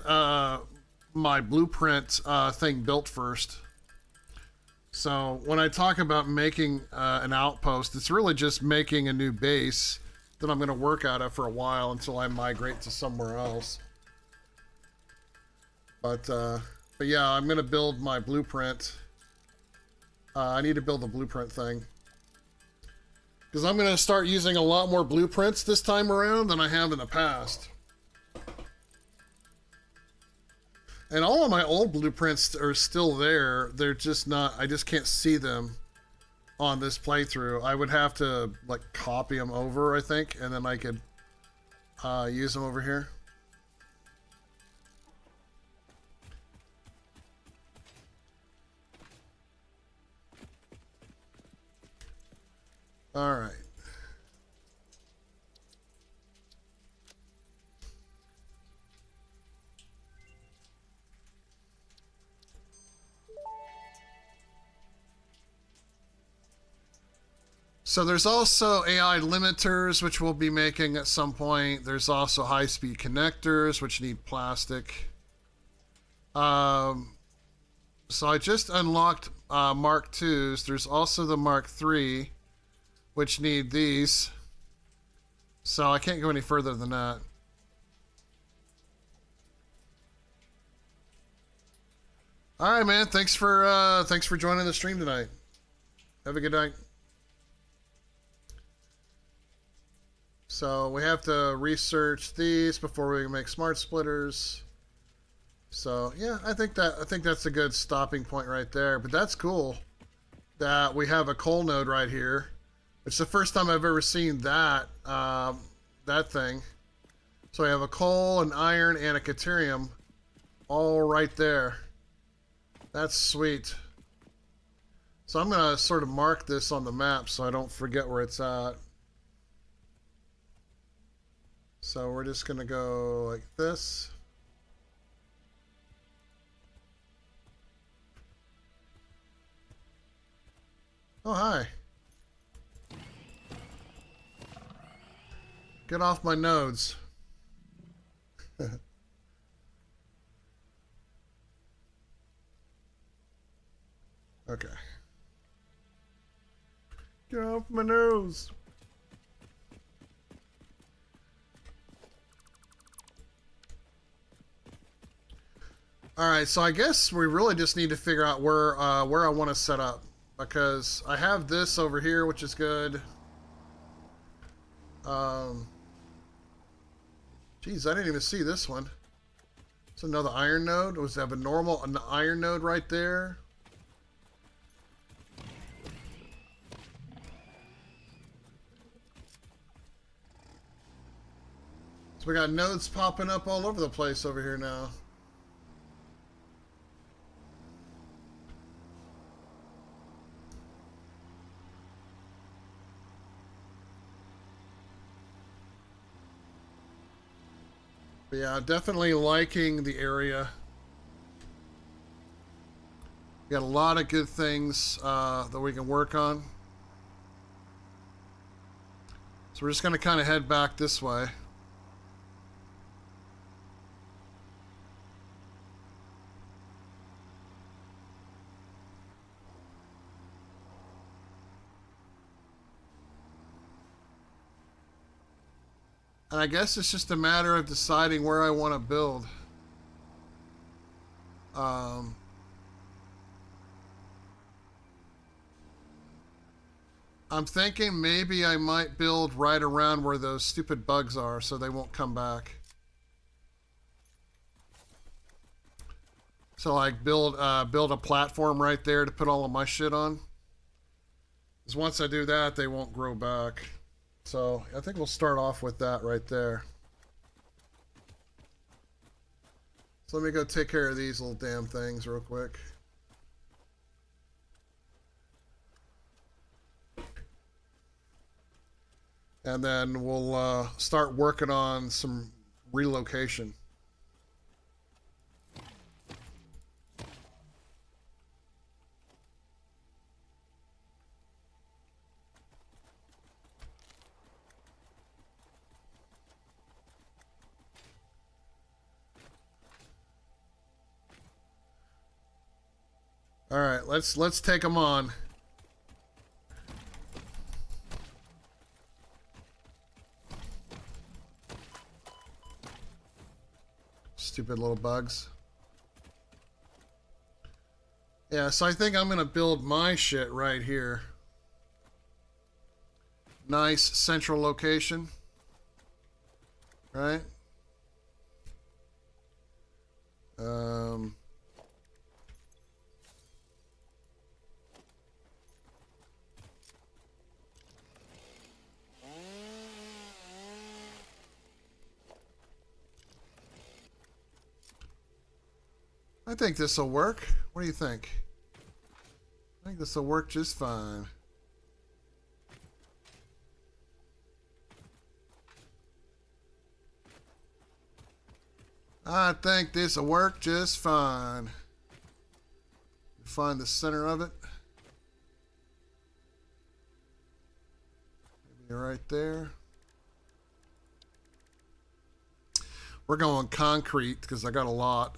my blueprint thing built first. So when I talk about making an outpost, it's really just making a new base that I'm going to work out of for a while until I migrate to somewhere else. But yeah, I'm going to build my blueprint. I need to build the blueprint thing, because I'm going to start using a lot more blueprints this time around than I have in the past. And all of my old blueprints are still there. They're just not, I just can't see them on this playthrough. I would have to like copy them over, I think, and then I could use them over here. All right. So there's also AI limiters, which we'll be making at some point. There's also high-speed connectors, which need plastic. So I just unlocked Mark IIs. There's also the Mark III, which need these. So I can't go any further than that. All right, man. Thanks for joining the stream tonight. Have a good night. So we have to research these before we can make smart splitters. So yeah, I think that's a good stopping point right there. But that's cool that we have a coal node right here. It's the first time I've ever seen that that thing. So we have a coal, an iron, and a caterium all right there. That's sweet. So I'm gonna sort of mark this on the map so I don't forget where it's at. So we're just gonna go like this. Oh, hi. Get off my nodes. Okay. Get off my nose. All right, so I guess we really just need to figure out where I want to set up, because I have this over here, which is good. Geez, I didn't even see this one. It's another iron node. Was that an iron node right there? So we got nodes popping up all over the place over here now. But yeah, definitely liking the area. We got a lot of good things that we can work on. So we're just going to kind of head back this way. And I guess it's just a matter of deciding where I want to build. I'm thinking maybe I might build right around where those stupid bugs are so they won't come back. So like build a platform right there to put all of my shit on. Because once I do that, they won't grow back. So I think we'll start off with that right there. So let me go take care of these little damn things real quick. And then we'll start working on some relocation. All right, let's take them on. Stupid little bugs. Yeah, so I think I'm gonna build my shit right here. Nice central location. Right? I think this will work. What do you think? I think this will work just fine. I think this will work just fine. Find the center of it. Maybe right there. We're going concrete because I got a lot.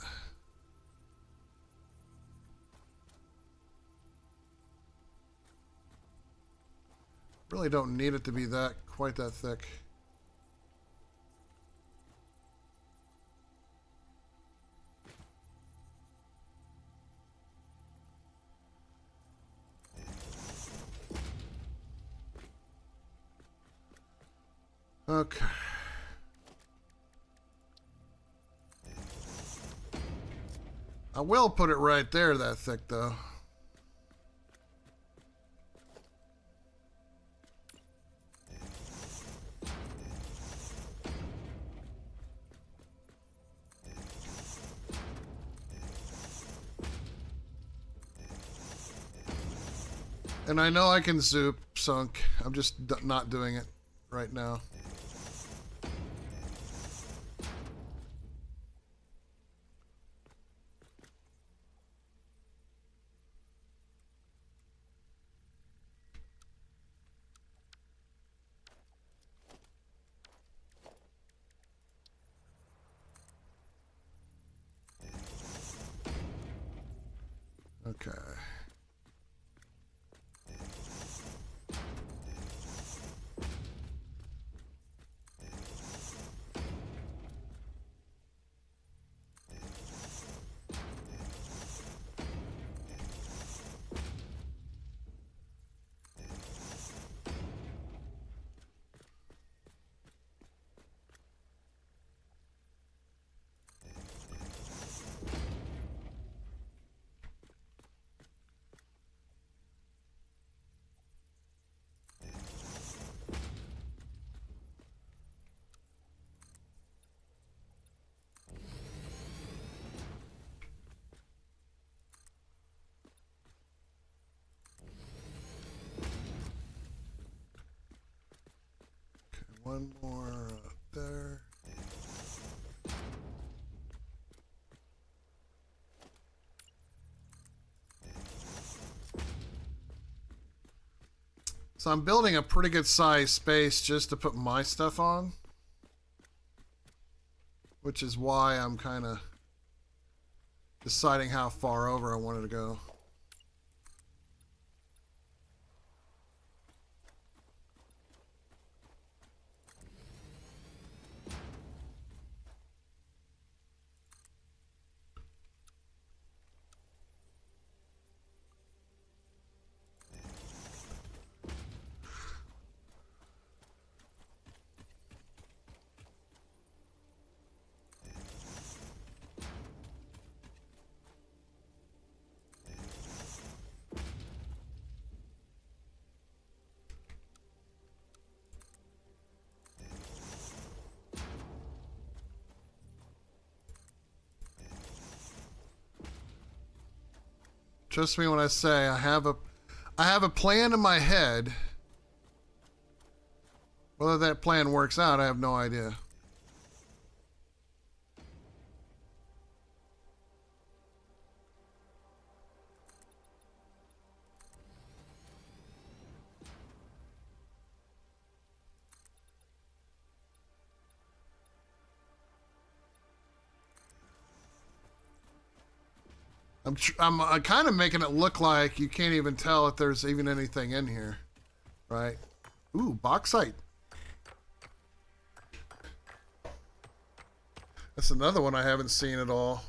Really don't need it to be quite that thick. Okay. I will put it right there that thick though. And I know I can zoop, so I'm just not doing it right now. Okay. One more up there. So I'm building a pretty good size space just to put my stuff on, which is why I'm kind of deciding how far over I wanted to go. Trust me when I say I have a plan in my head. Whether that plan works out, I have no idea. I'm kind of making it look like you can't even tell if there's even anything in here, right? Ooh, bauxite. That's another one I haven't seen at all.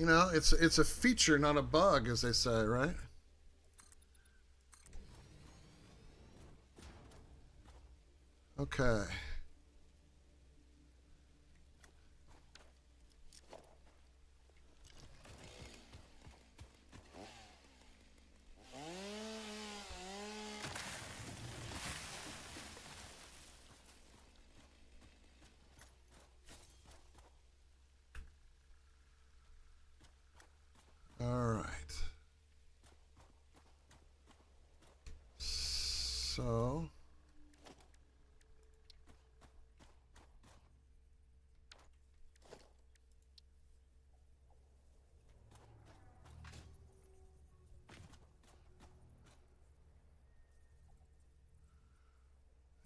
You know, it's a feature, not a bug, as they say, right? Okay. All right. So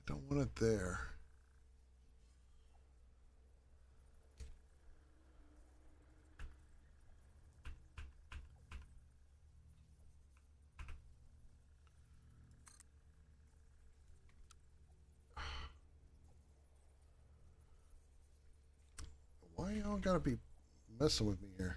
I don't want it there. Why y'all gotta be messing with me here?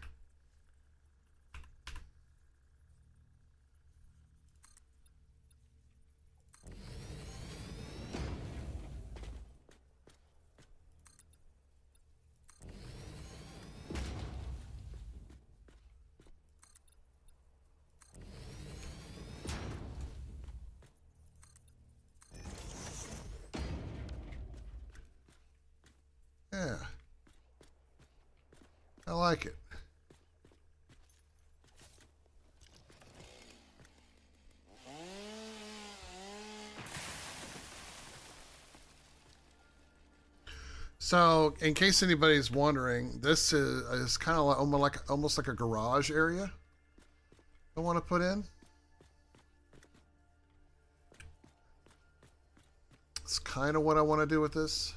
Yeah. I like it. So, in case anybody's wondering, this is kind of almost like a garage area I want to put in. It's kind of what I want to do with this.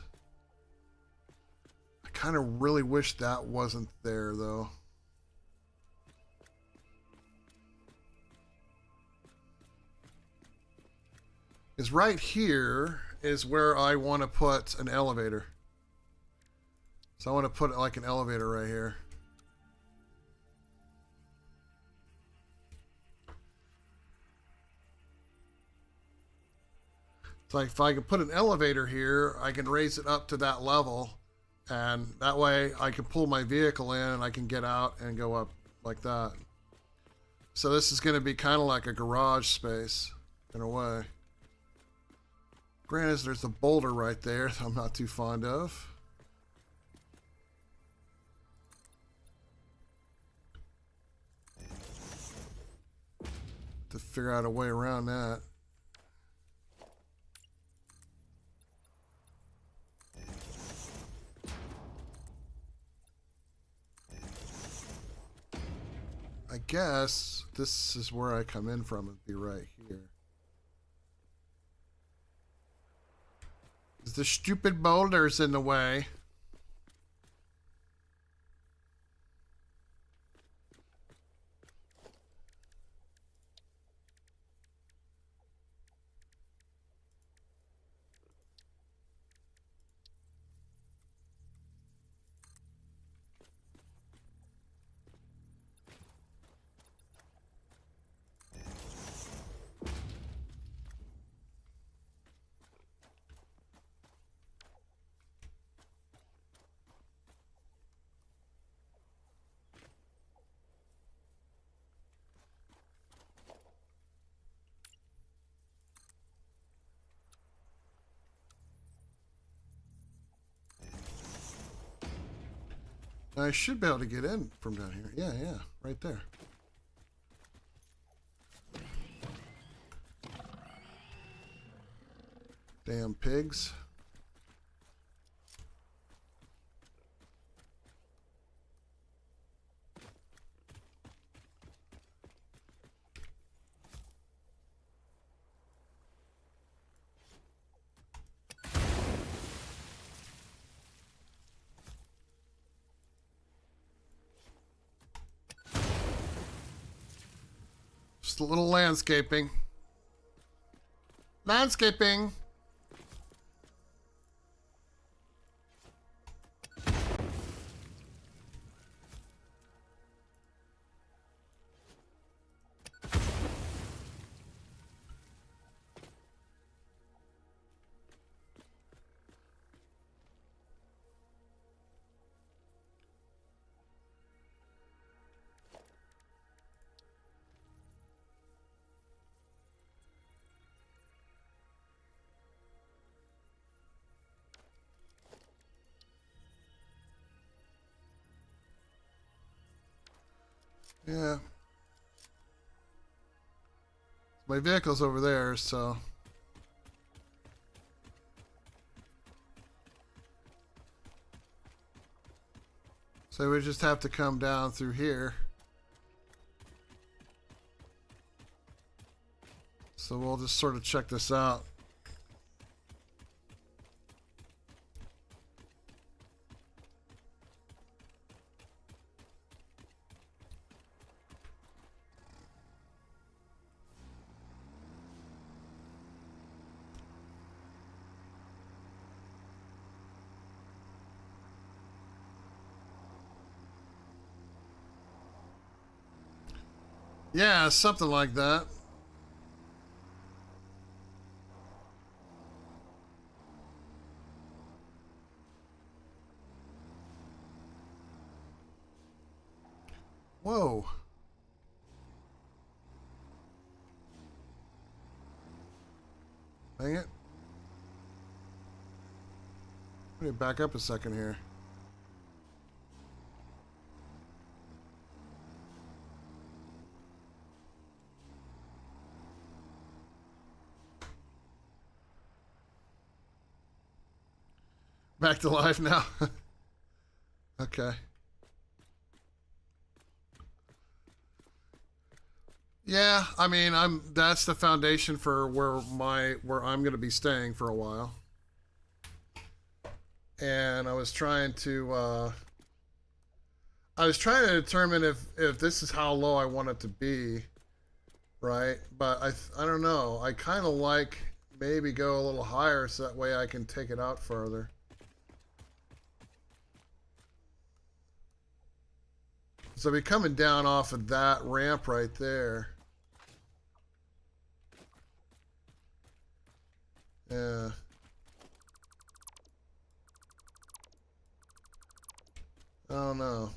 I kind of really wish that wasn't there, though. Is right here is where I want to put an elevator. So I want to put like an elevator right here. It's like if I can put an elevator here, I can raise it up to that level, and that way I can pull my vehicle in and I can get out and go up like that. So this is going to be kind of like a garage space in a way. Granted, there's a boulder right there that I'm not too fond of. To figure out a way around that. I guess this is where I come in from. It'd be right here. The stupid boulder's in the way. I should be able to get in from down here. Yeah, yeah, right there. Damn pigs. Just a little landscaping. Landscaping. Yeah. My vehicle's over there, so. So we just have to come down through here. So we'll just sort of check this out. Yeah, something like that. Whoa. Dang it. Let me back up a second here. Back to life now. Okay. Yeah, I mean, that's the foundation for where I'm going to be staying for a while. And I was trying to determine if this is how low I want it to be, right? But I don't know. I kind of like maybe go a little higher so that way I can take it out further. So be coming down off of that ramp right there. Yeah. I don't know.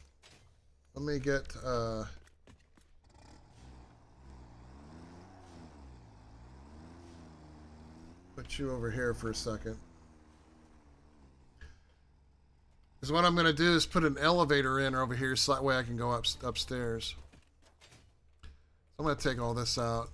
Let me get put you over here for a second. Because what I'm going to do is put an elevator in over here so that way I can go upstairs. I'm going to take all this out.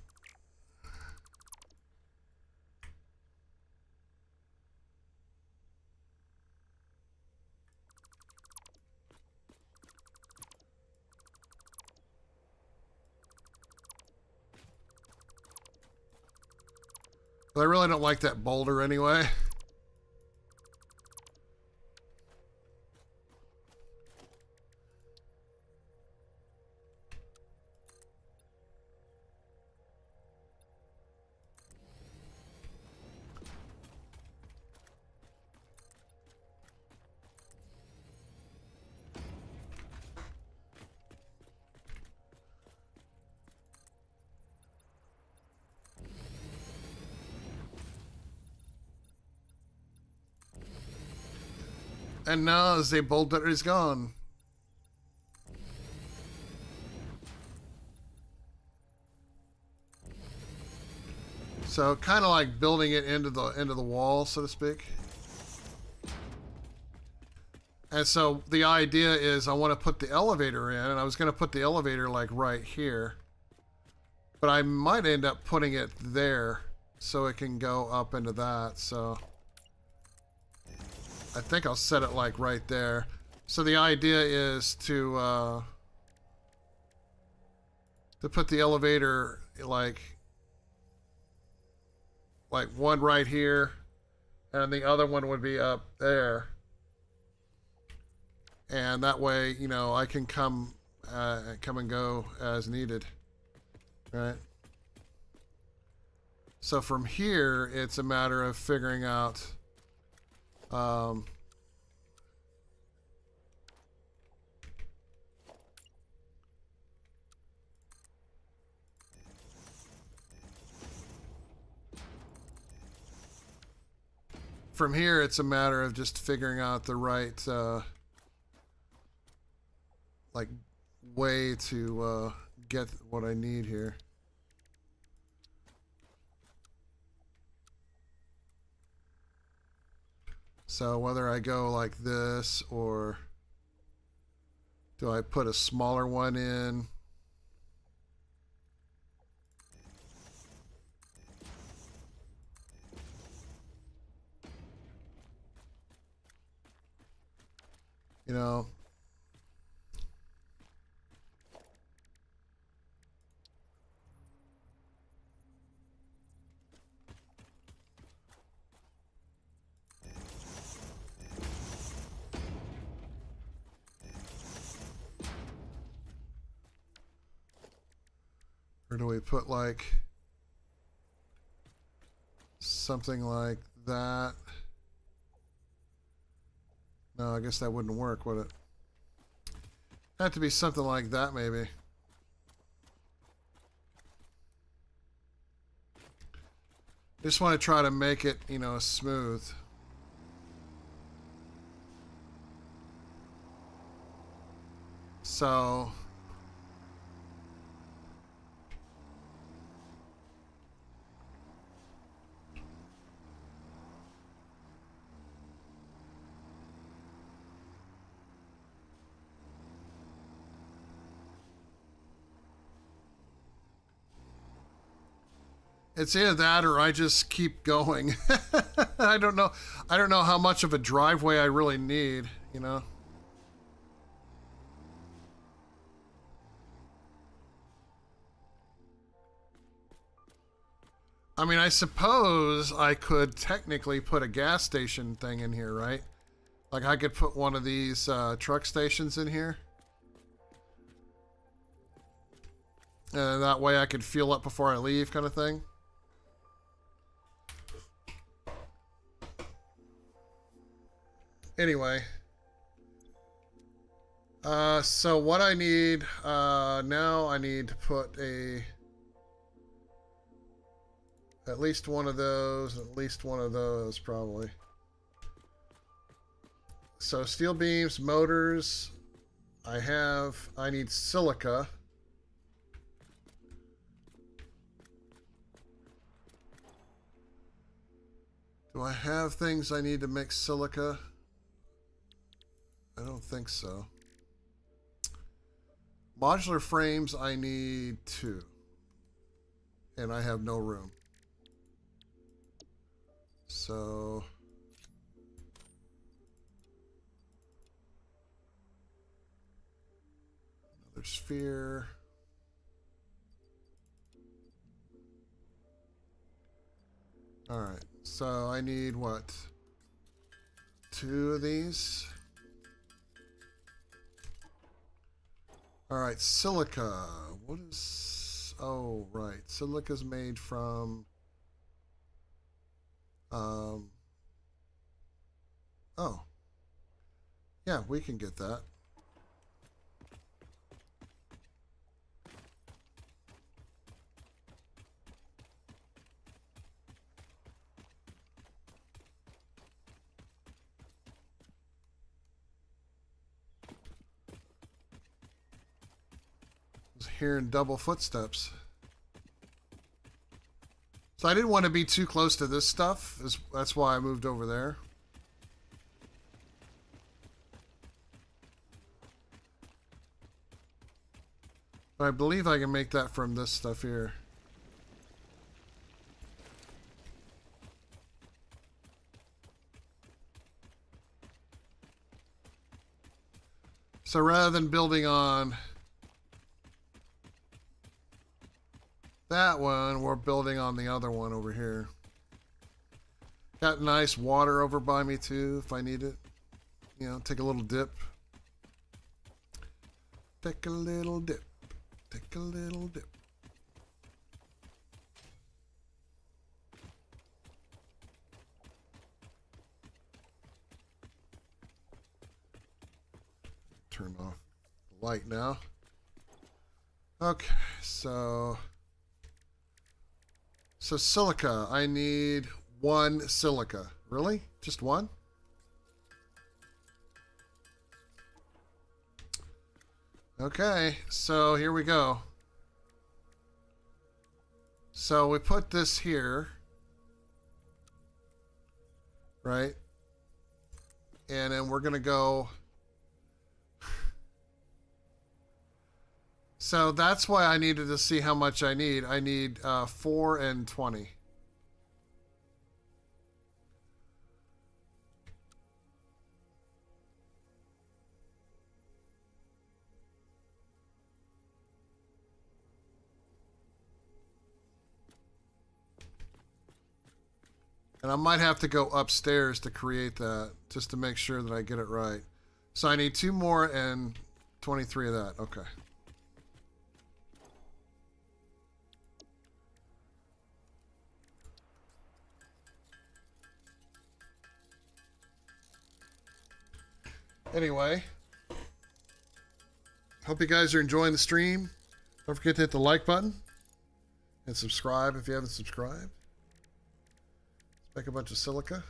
But I really don't like that boulder anyway. And now the boulder is gone. So kind of like building it into the wall, so to speak. And so the idea is I want to put the elevator in, and I was going to put the elevator like right here. But I might end up putting it there so it can go up into that. So I think I'll set it like right there. So the idea is to put the elevator like one right here, and the other one would be up there. And that way, you know, I can come and go as needed, right? So from here, it's a matter of figuring out from here, it's a matter of just figuring out the right like way to get what I need here. So whether I go like this or do I put a smaller one in? You know, or do we put like something like that? No, I guess that wouldn't work, would it? Have to be something like that, maybe. Just want to try to make it, you know, smooth. So it's either that or I just keep going. I don't know. I don't know how much of a driveway I really need, you know. I mean, I suppose I could technically put a gas station thing in here, right? Like I could put one of these truck stations in here. And that way I could fuel up before I leave, kind of thing. Anyway. So what I need, now I need to put at least one of those, at least one of those, probably. So steel beams, motors, I need silica. Do I have things I need to make silica? I don't think so. Modular frames, I need 2. And I have no room. So another sphere. All right. So I need what? 2 of these. All right, silica. What is... Oh, right. Silica's made from... Oh. Yeah, we can get that. I was hearing double footsteps. So I didn't want to be too close to this stuff. That's why I moved over there. I believe I can make that from this stuff here. So rather than building on that one, we're building on the other one over here. Got nice water over by me too, if I need it. You know, take a little dip. Take a little dip. Take a little dip. Turn off the light now. Okay, so silica. I need 1 silica. Really? Just 1? Okay, so here we go. So we put this here, right? And then we're gonna go. So that's why I needed to see how much I need. I need 4 and 20. And I might have to go upstairs to create that, just to make sure that I get it right. So I need 2 more and 23 of that. Okay. Anyway, hope you guys are enjoying the stream. Don't forget to hit the like button and subscribe if you haven't subscribed. Let's make a bunch of silica.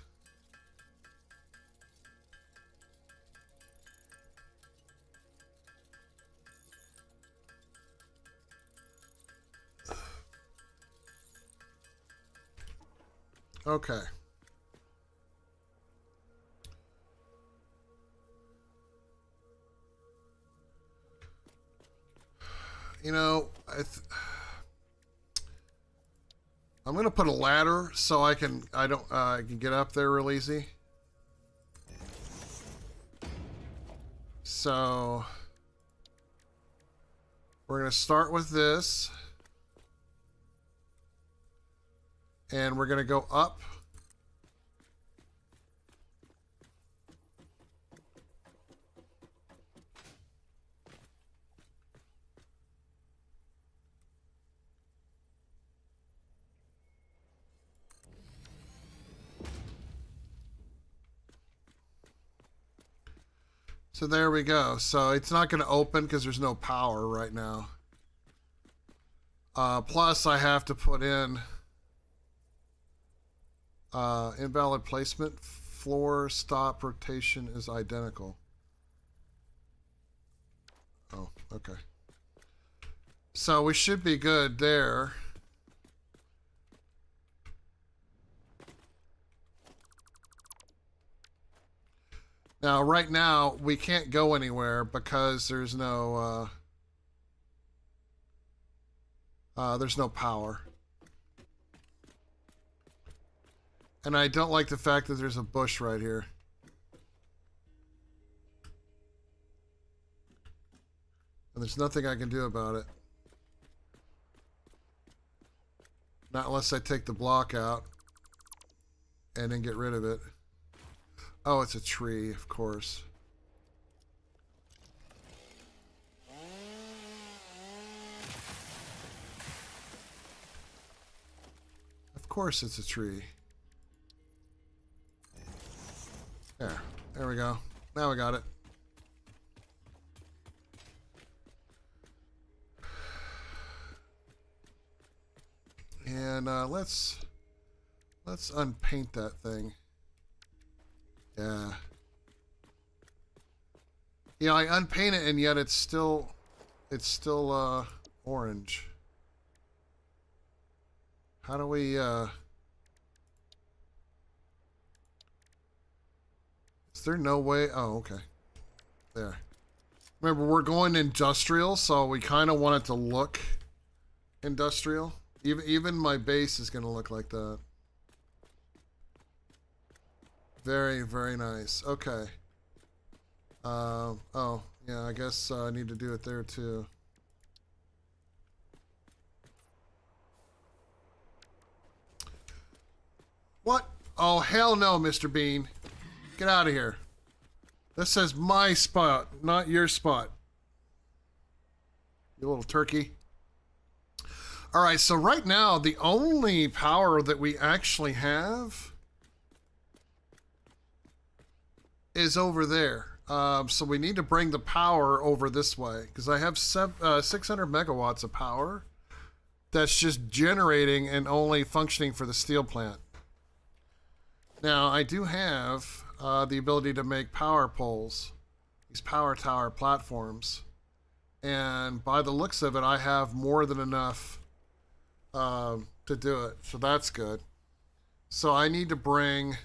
Okay. You know, I'm gonna put a ladder so I can get up there real easy. So we're gonna start with this, and we're gonna go up. So there we go. So it's not going to open because there's no power right now. Plus I have to put in invalid placement. Floor stop rotation is identical. Oh, okay. So we should be good there. Now, right now, we can't go anywhere because there's no power. And I don't like the fact that there's a bush right here. And there's nothing I can do about it. Not unless I take the block out and then get rid of it. Oh, it's a tree, of course. Of course it's a tree. There we go. Now we got it. And let's unpaint that thing. Yeah. Yeah, I unpaint it and yet it's still orange. How do we is there no way? Oh, okay. There. Remember, we're going industrial, so we kind of want it to look industrial. Even my base is going to look like that. Very, very nice. Okay. Oh, yeah, I guess I need to do it there too. What? Oh, hell no, Mr. Bean. Get out of here. This says my spot, not your spot. You little turkey. All right, so right now, the only power that we actually have is over there. So we need to bring the power over this way because I have 600 megawatts of power that's just generating and only functioning for the steel plant. Now, I do have the ability to make power poles, these power tower platforms. And by the looks of it, I have more than enough to do it. So that's good. So I need to bring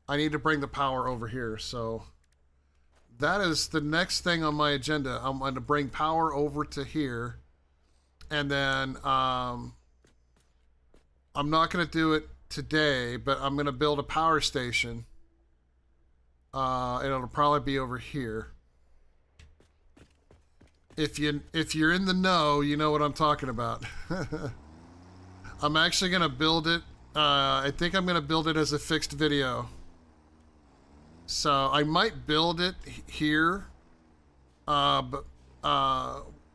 the power over here. So that is the next thing on my agenda. I'm going to bring power over to here. And then I'm not going to do it today, but I'm going to build a power station. And it'll probably be over here. If you're in the know, you know what I'm talking about. I'm actually going to build it. I think I'm going to build it as a fixed video. So I might build it here. Well,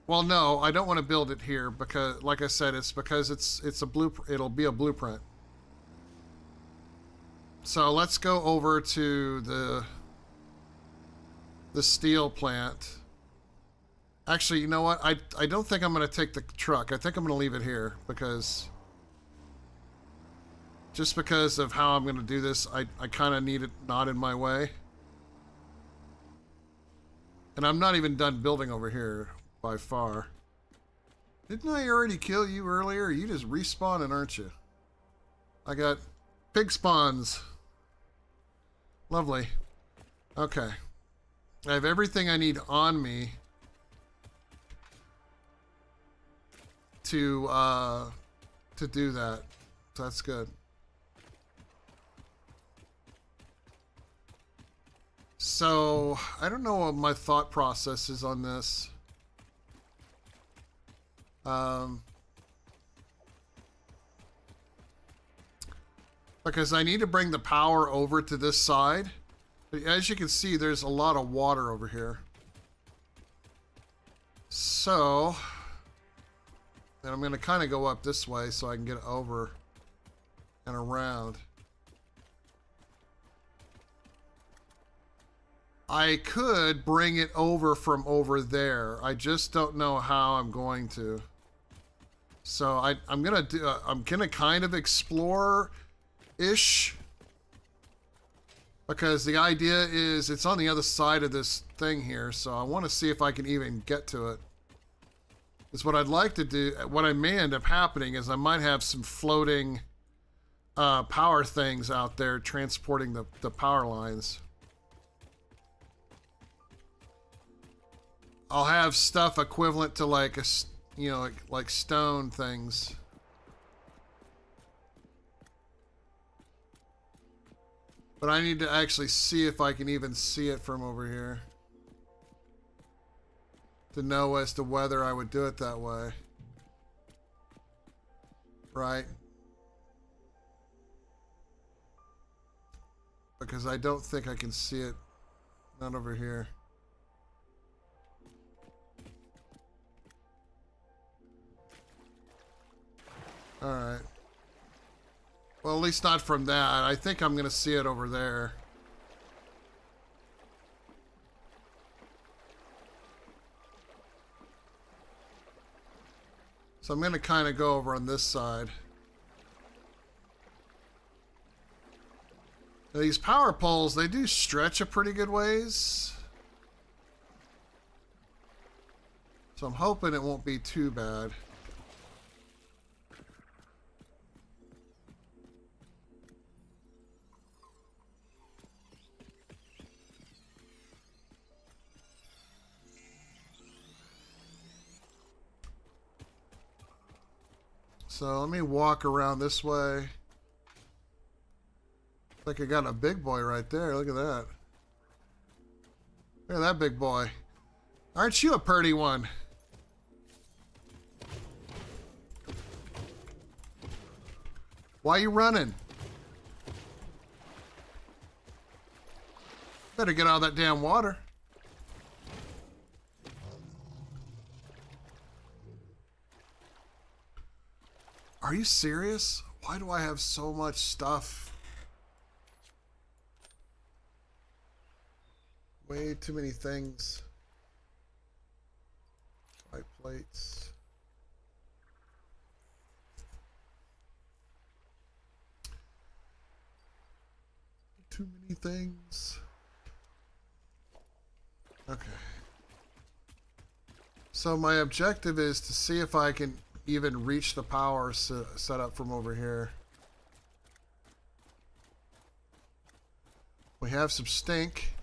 no, I don't want to build it here because, like I said, it's because it's a blueprint. It'll be a blueprint. So let's go over to the steel plant. Actually, you know what? I don't think I'm going to take the truck. I think I'm going to leave it here because just because of how I'm going to do this, I kind of need it not in my way. And I'm not even done building over here by far. Didn't I already kill you earlier? You just respawning, aren't you? I got pig spawns. Lovely. Okay. I have everything I need on me to do that. So that's good. So I don't know what my thought process is on this. Because I need to bring the power over to this side. But as you can see, there's a lot of water over here. So then I'm going to kind of go up this way so I can get over and around. I could bring it over from over there. I just don't know how I'm going to. So I'm going to kind of explore-ish. Because the idea is it's on the other side of this thing here. So I want to see if I can even get to it. Because what I'd like to do, what I may end up happening is I might have some floating power things out there transporting the power lines. I'll have stuff equivalent to like like stone things. But I need to actually see if I can even see it from over here to know as to whether I would do it that way. Right? Because I don't think I can see it. Not over here. Alright. Well, at least not from that. I think I'm going to see it over there. So I'm going to kind of go over on this side. Now, these power poles, they do stretch a pretty good ways. So I'm hoping it won't be too bad. So let me walk around this way. Like I got a big boy right there. Look at that. Look at that big boy. Aren't you a purty one? Why you running? Better get out of that damn water. Are you serious? Why do I have so much stuff? Way too many things. White plates. Too many things. Okay. So my objective is to see if I can even reach the power set up from over here. We have some stink.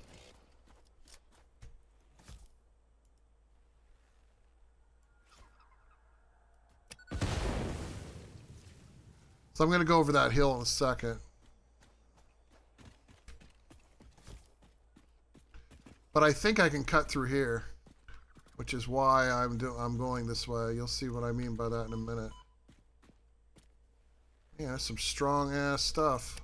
So I'm going to go over that hill in a second. But I think I can cut through here, which is why I'm going this way. You'll see what I mean by that in a minute. Yeah, that's some strong ass stuff.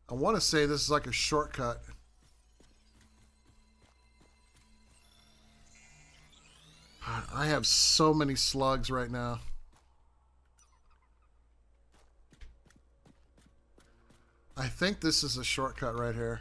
I want to say this is like a shortcut. I have so many slugs right now. I think this is a shortcut right here.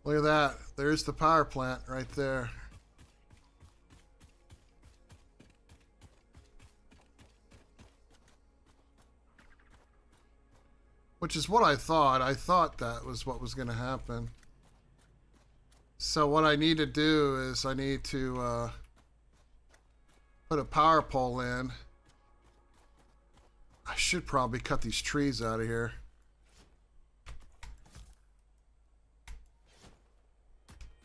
Look at that. There's the power plant right there. Which is what I thought. I thought that was what was going to happen. So what I need to do is I need to put a power pole in. I should probably cut these trees out of here.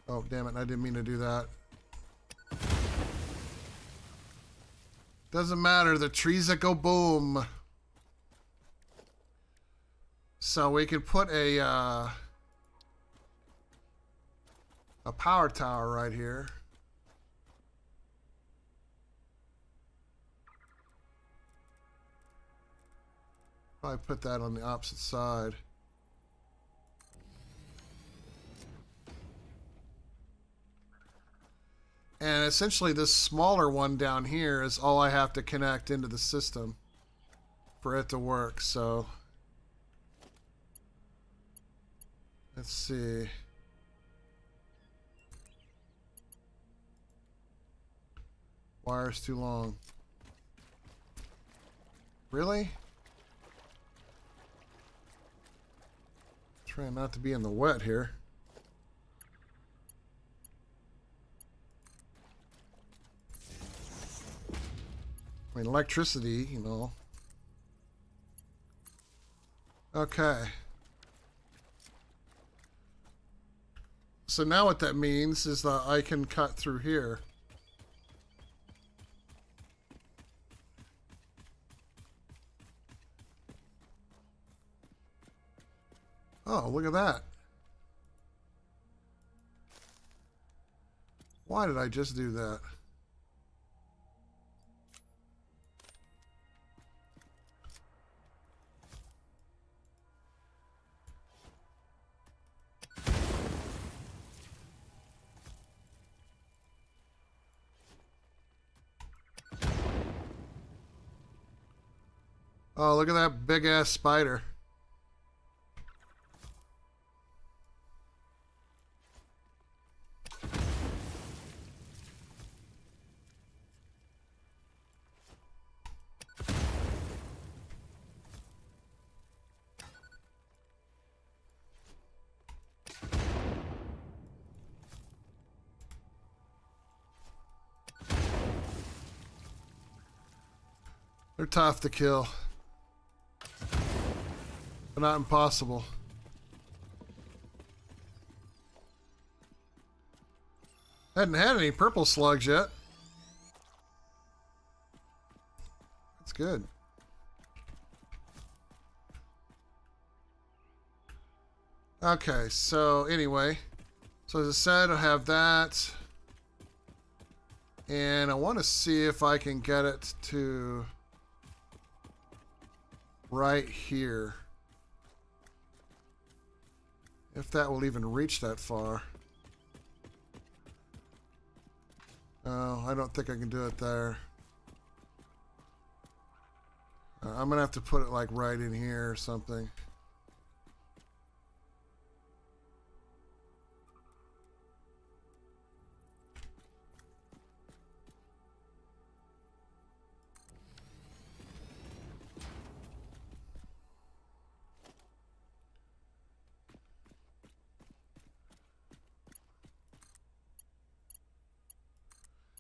Oh, damn it. I didn't mean to do that. Doesn't matter. The trees that go boom. So we can put a power tower right here. Probably put that on the opposite side. And essentially this smaller one down here is all I have to connect into the system for it to work. So let's see. Wire's too long. Really? Trying not to be in the wet here. I mean, electricity, you know. Okay. So now what that means is that I can cut through here. Oh, look at that. Why did I just do that? Oh, look at that big ass spider. They're tough to kill, but not impossible. Hadn't had any purple slugs yet. That's good. Okay, so anyway, so as I said, I have that, and I want to see if I can get it to right here. If that will even reach that far. Oh, I don't think I can do it there. I'm gonna have to put it like right in here or something.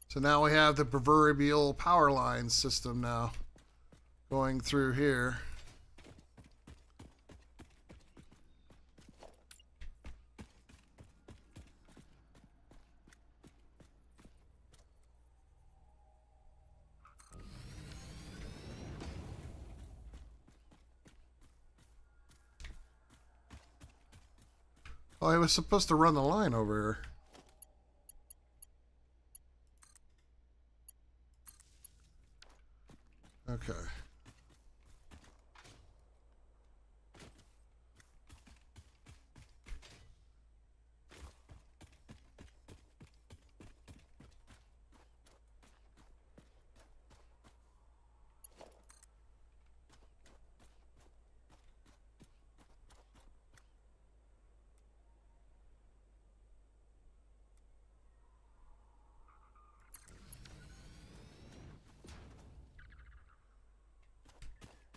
So now we have the proverbial power line system now going through here. Oh, I was supposed to run the line over here. Okay.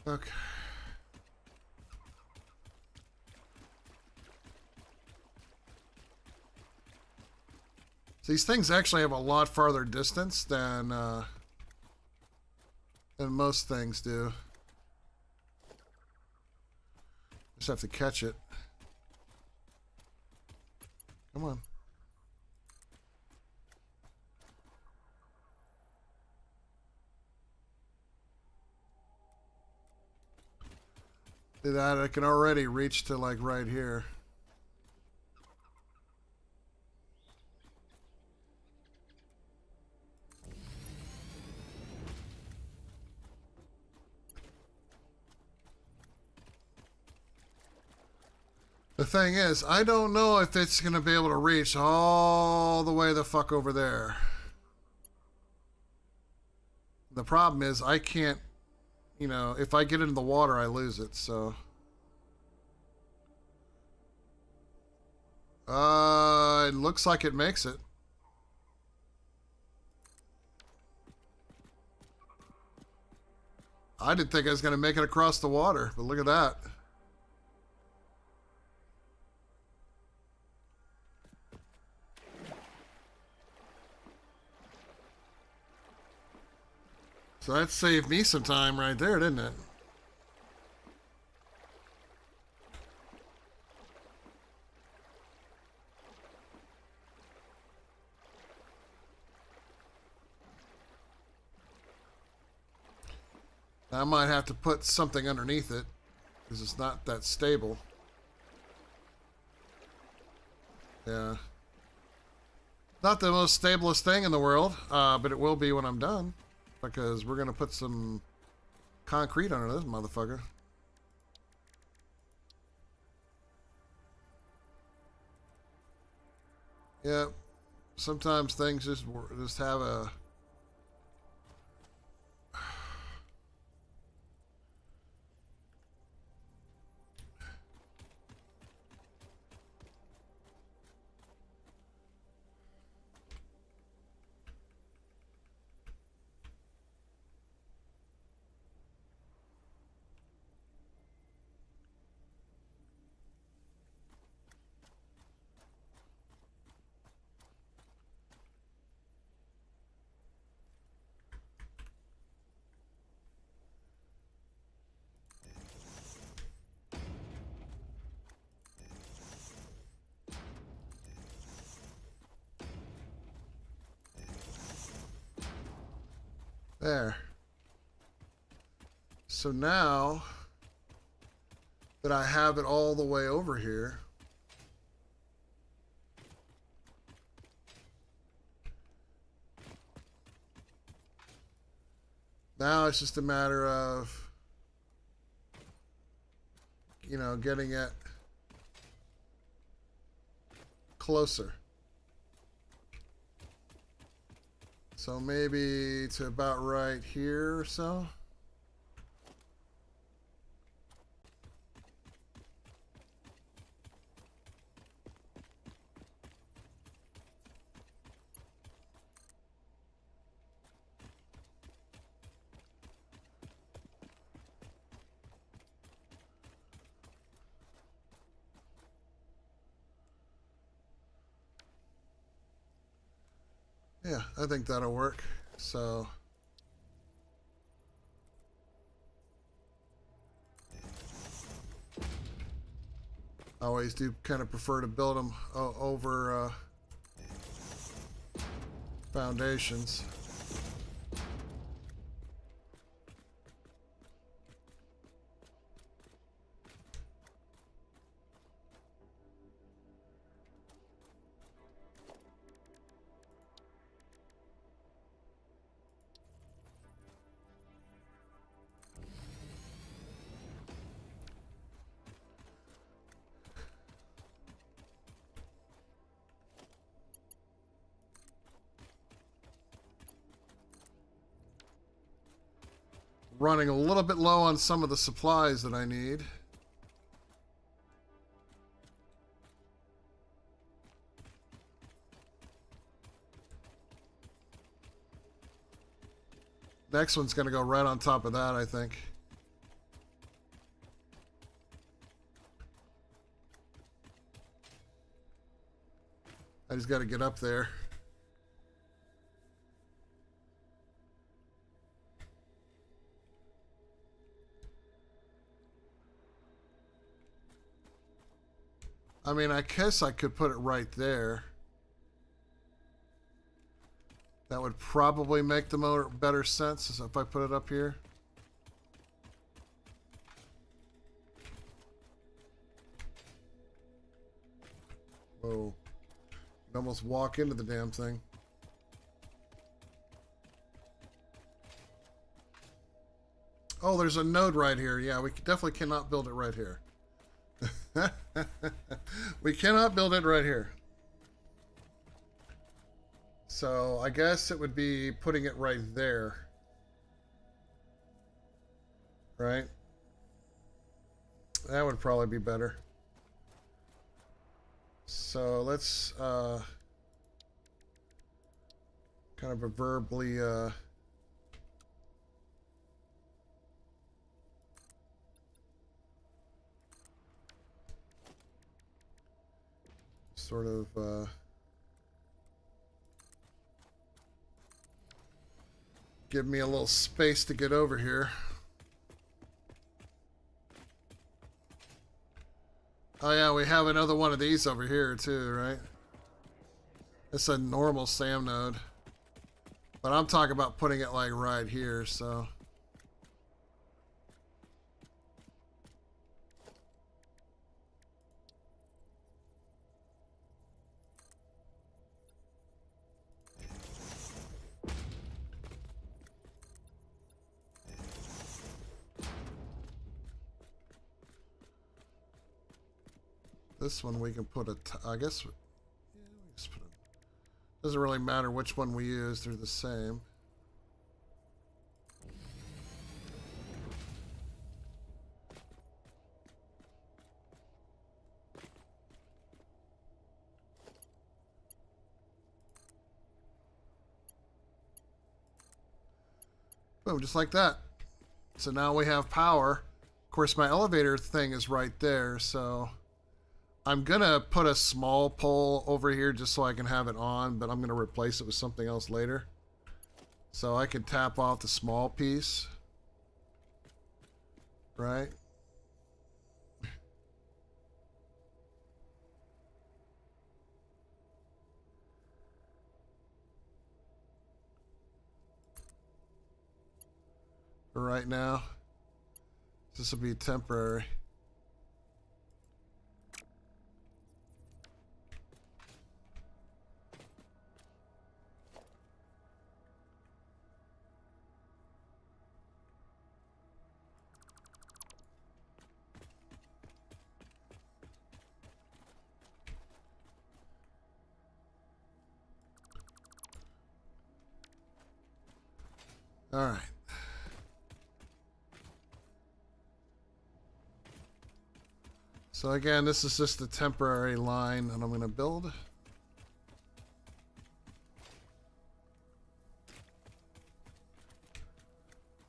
Okay. So these things actually have a lot farther distance than most things do. Just have to catch it. Come on. See that? I can already reach to like right here. The thing is, I don't know if it's going to be able to reach all the way the fuck over there. The problem is I can't, you know, if I get into the water, I lose it, so. It looks like it makes it. I didn't think I was going to make it across the water, but look at that. So that saved me some time right there, didn't it? I might have to put something underneath it because it's not that stable. Yeah. Not the most stablest thing in the world, but it will be when I'm done. Because we're going to put some concrete under this motherfucker. Yep. Sometimes things just have a... There. So now that I have it all the way over here, now it's just a matter of, you know, getting it closer. So maybe to about right here or so. Yeah, I think that'll work. So I always do kind of prefer to build them over foundations. Running a little bit low on some of the supplies that I need. Next one's going to go right on top of that, I think. I just got to get up there. I mean, I guess I could put it right there. That would probably make the more better sense if I put it up here. Whoa. You almost walk into the damn thing. Oh, there's a node right here. Yeah, we definitely cannot build it right here. We cannot build it right here. So I guess it would be putting it right there. Right? That would probably be better. So let's kind of verbally sort of give me a little space to get over here. Oh yeah, we have another one of these over here too, right? It's a normal SAM node. But I'm talking about putting it like right here, so. This one we can put I guess, yeah, we just put doesn't really matter which one we use, they're the same. Boom, just like that. So now we have power. Of course, my elevator thing is right there, so I'm gonna put a small pole over here just so I can have it on, but I'm gonna replace it with something else later. So I can tap off the small piece, right? for right now. This will be temporary. All right. So again, this is just a temporary line that I'm going to build.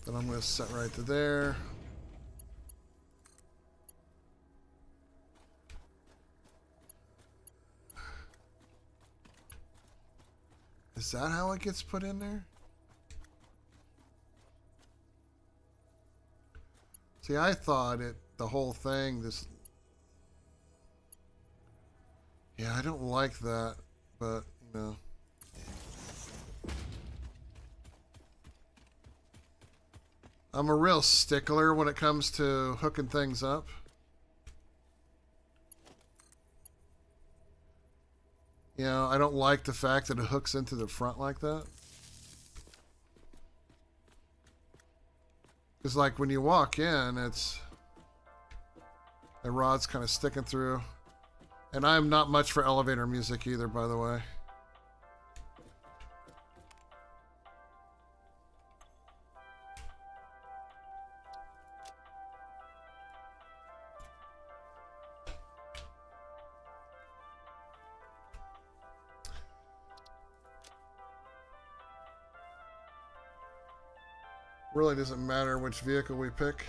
That I'm going to set right to there. Is that how it gets put in there? See, I thought the whole thing, this... Yeah, I don't like that, but, you know. I'm a real stickler when it comes to hooking things up. You know, I don't like the fact that it hooks into the front like that. Because, like, when you walk in, it's... The rod's kind of sticking through. And I'm not much for elevator music either, by the way. Really doesn't matter which vehicle we pick.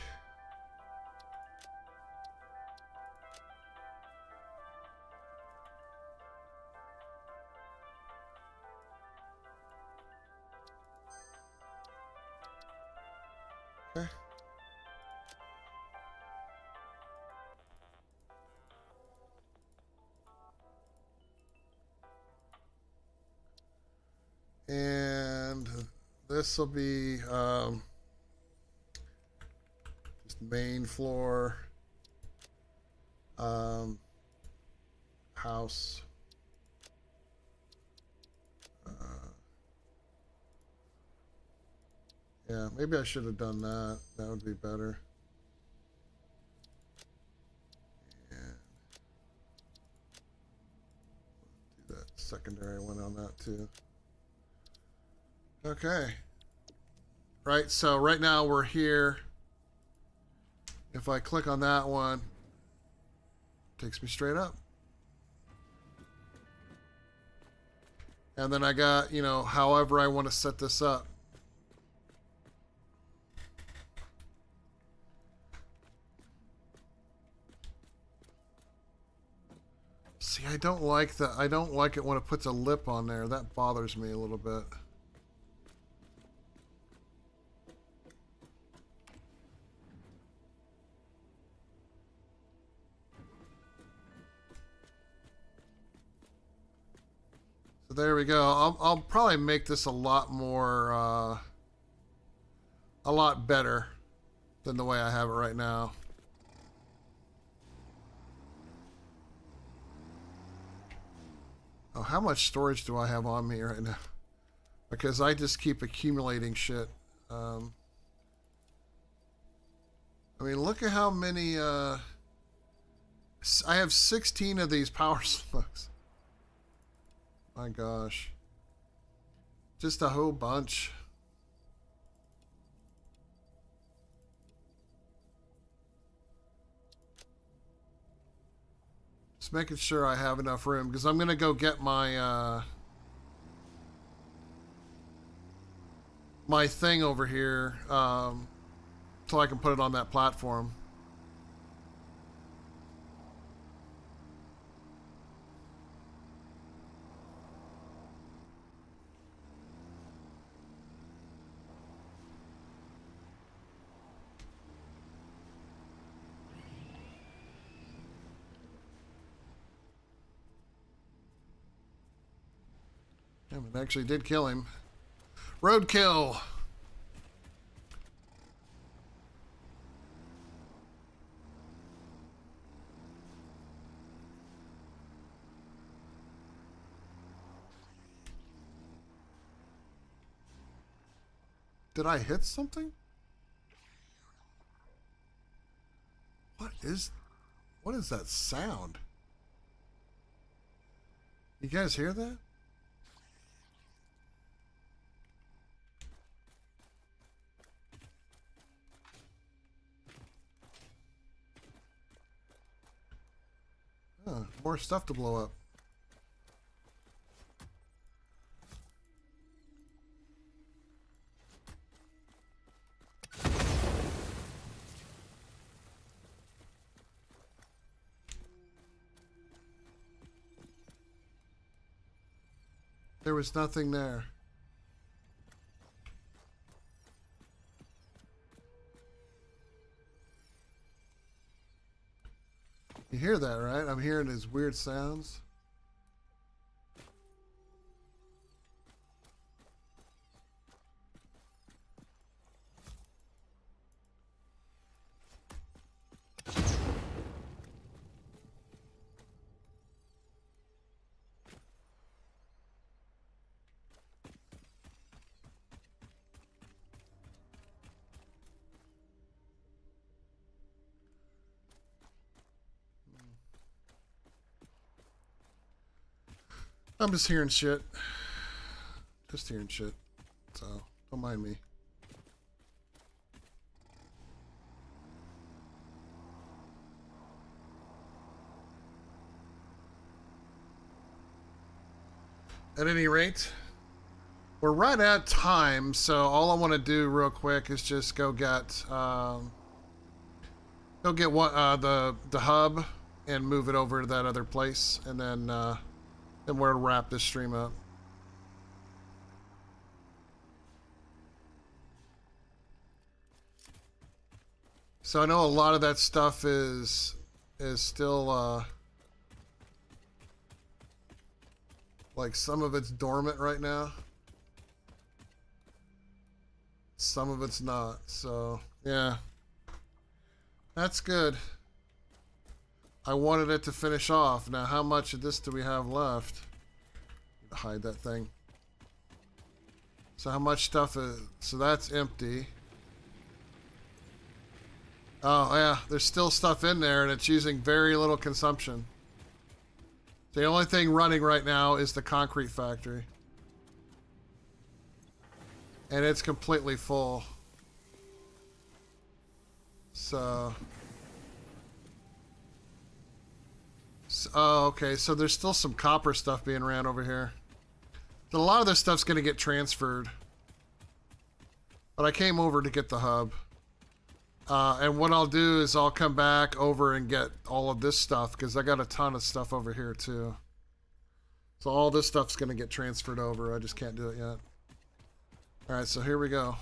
Okay. And this will be just main floor, house. Yeah, maybe I should have done that. That would be better. And do that secondary one on that too. Okay. Right, so right now we're here. If I click on that one, it takes me straight up. And then I got, you know, however I want to set this up. See, I don't like it when it puts a lip on there. That bothers me a little bit. So there we go. I'll probably make this a lot more, a lot better than the way I have it right now. Oh, how much storage do I have on me right now? Because I just keep accumulating shit. I mean, look at how many, I have 16 of these power slugs. My gosh. Just a whole bunch. Just making sure I have enough room, because I'm going to go get my, my thing over here, so I can put it on that platform. Damn, it actually did kill him. Roadkill. Did I hit something? What is that sound? You guys hear that? Huh, more stuff to blow up. There was nothing there. You hear that, right? I'm hearing these weird sounds. I'm just hearing shit. Just hearing shit. So, don't mind me. At any rate, we're right at time, so all I want to do real quick is just go get one, the hub and move it over to that other place, and then we'll wrap this stream up. So I know a lot of that stuff is still like some of it's dormant right now. Some of it's not. So yeah, that's good. I wanted it to finish off. Now, how much of this do we have left? Hide that thing. So how much stuff is... So that's empty. Oh, yeah. There's still stuff in there, and it's using very little consumption. The only thing running right now is the concrete factory. And it's completely full. So... Oh, okay. So there's still some copper stuff being ran over here. But a lot of this stuff's going to get transferred. But I came over to get the hub. And what I'll do is I'll come back over and get all of this stuff, because I got a ton of stuff over here too. So all this stuff's going to get transferred over. I just can't do it yet. Alright, so here we go.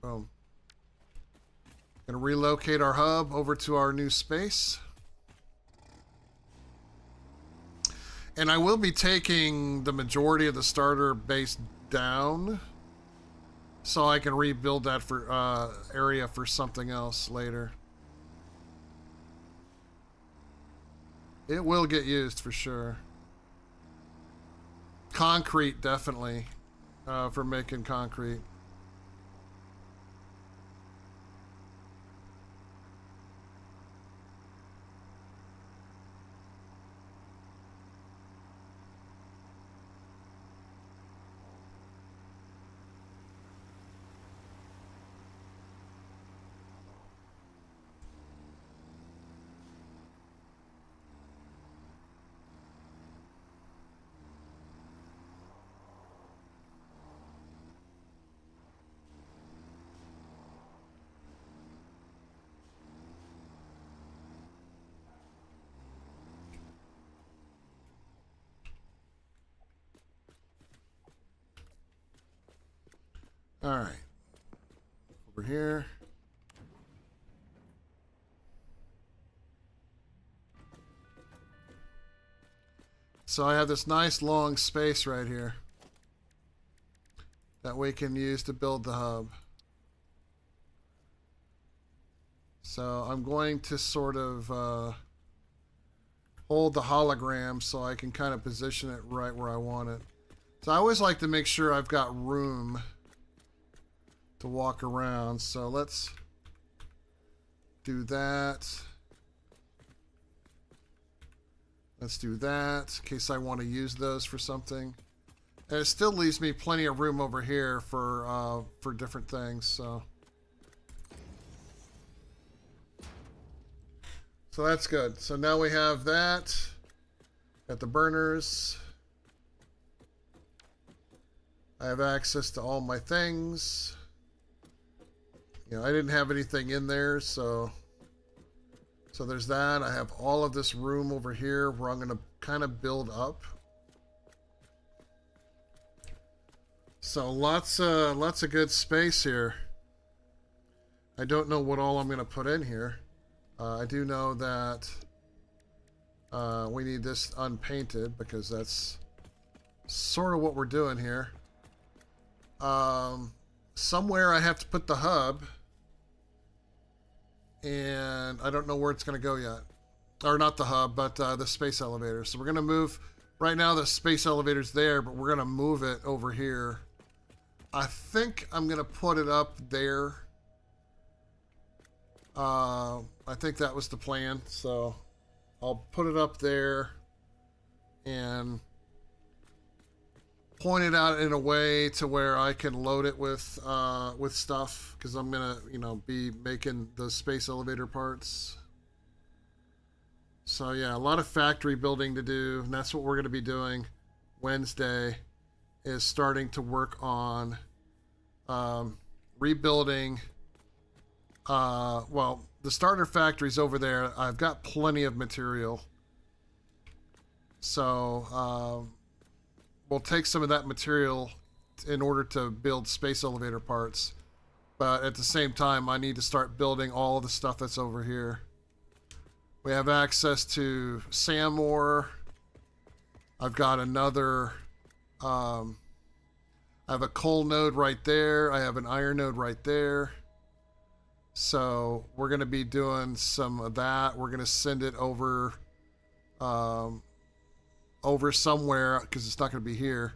Boom. Going to relocate our hub over to our new space. And I will be taking the majority of the starter base down, so I can rebuild that for area for something else later. It will get used for sure. Concrete, definitely, for making concrete. All right, over here. So I have this nice long space right here that we can use to build the hub. So I'm going to sort of hold the hologram so I can kind of position it right where I want it. So I always like to make sure I've got room to walk around. So let's do that. Let's do that in case I want to use those for something. And it still leaves me plenty of room over here for different things. So that's good. So now we have that. Got the burners. I have access to all my things. You know, I didn't have anything in there, so there's that. I have all of this room over here where I'm going to kind of build up. So lots of good space here. I don't know what all I'm going to put in here. I do know that we need this unpainted because that's sort of what we're doing here. Somewhere I have to put the hub, and I don't know where it's going to go yet. Or not the hub, but the space elevator. So we're going to move. Right now the space elevator's there, but we're going to move it over here. I think I'm going to put it up there. I think that was the plan. So I'll put it up there and point it out in a way to where I can load it with stuff, because I'm gonna, be making the space elevator parts. So yeah, a lot of factory building to do, and that's what we're gonna be doing Wednesday, is starting to work on rebuilding. Well, the starter factory's over there. I've got plenty of material, so we'll take some of that material in order to build space elevator parts. But at the same time, I need to start building all the stuff that's over here. We have access to sand ore. I've got another, I have a coal node right there. I have an iron node right there. So we're going to be doing some of that. We're going to send it over, over somewhere, because it's not going to be here,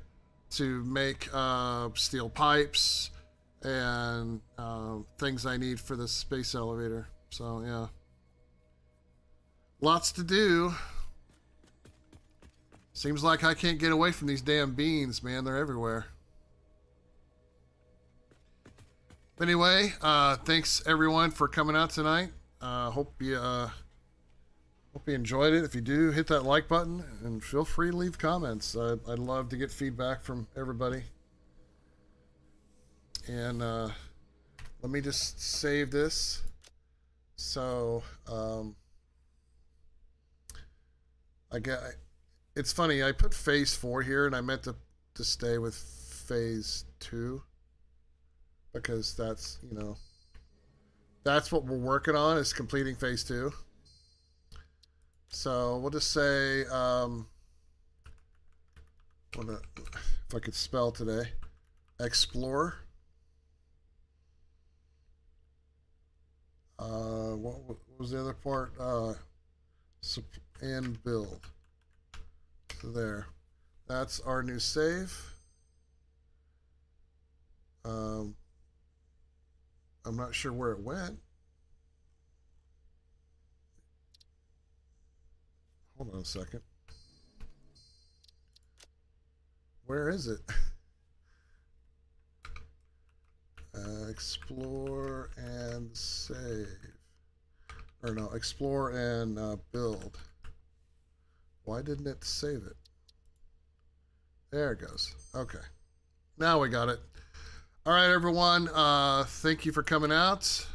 to make steel pipes and things I need for the space elevator. So yeah, lots to do. Seems like I can't get away from these damn beans, man. They're everywhere. But anyway, thanks everyone for coming out tonight. Hope you enjoyed it. If you do, hit that like button and feel free to leave comments. I'd love to get feedback from everybody. And let me just save this. So it's funny, I put phase 4 here and I meant to stay with phase 2, because that's, that's what we're working on, is completing phase 2. So we'll just say, if I could spell today, explore. What was the other part? And build. So there. That's our new save. I'm not sure where it went. Hold on a second. Where is it? Explore and save. Or no, explore and build. Why didn't it save it? There it goes. Okay. Now we got it. All right, everyone. Thank you for coming out.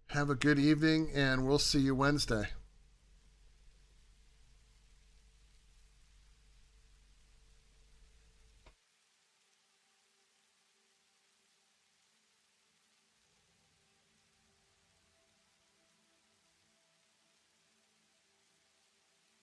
Have a good evening, and we'll see you Wednesday.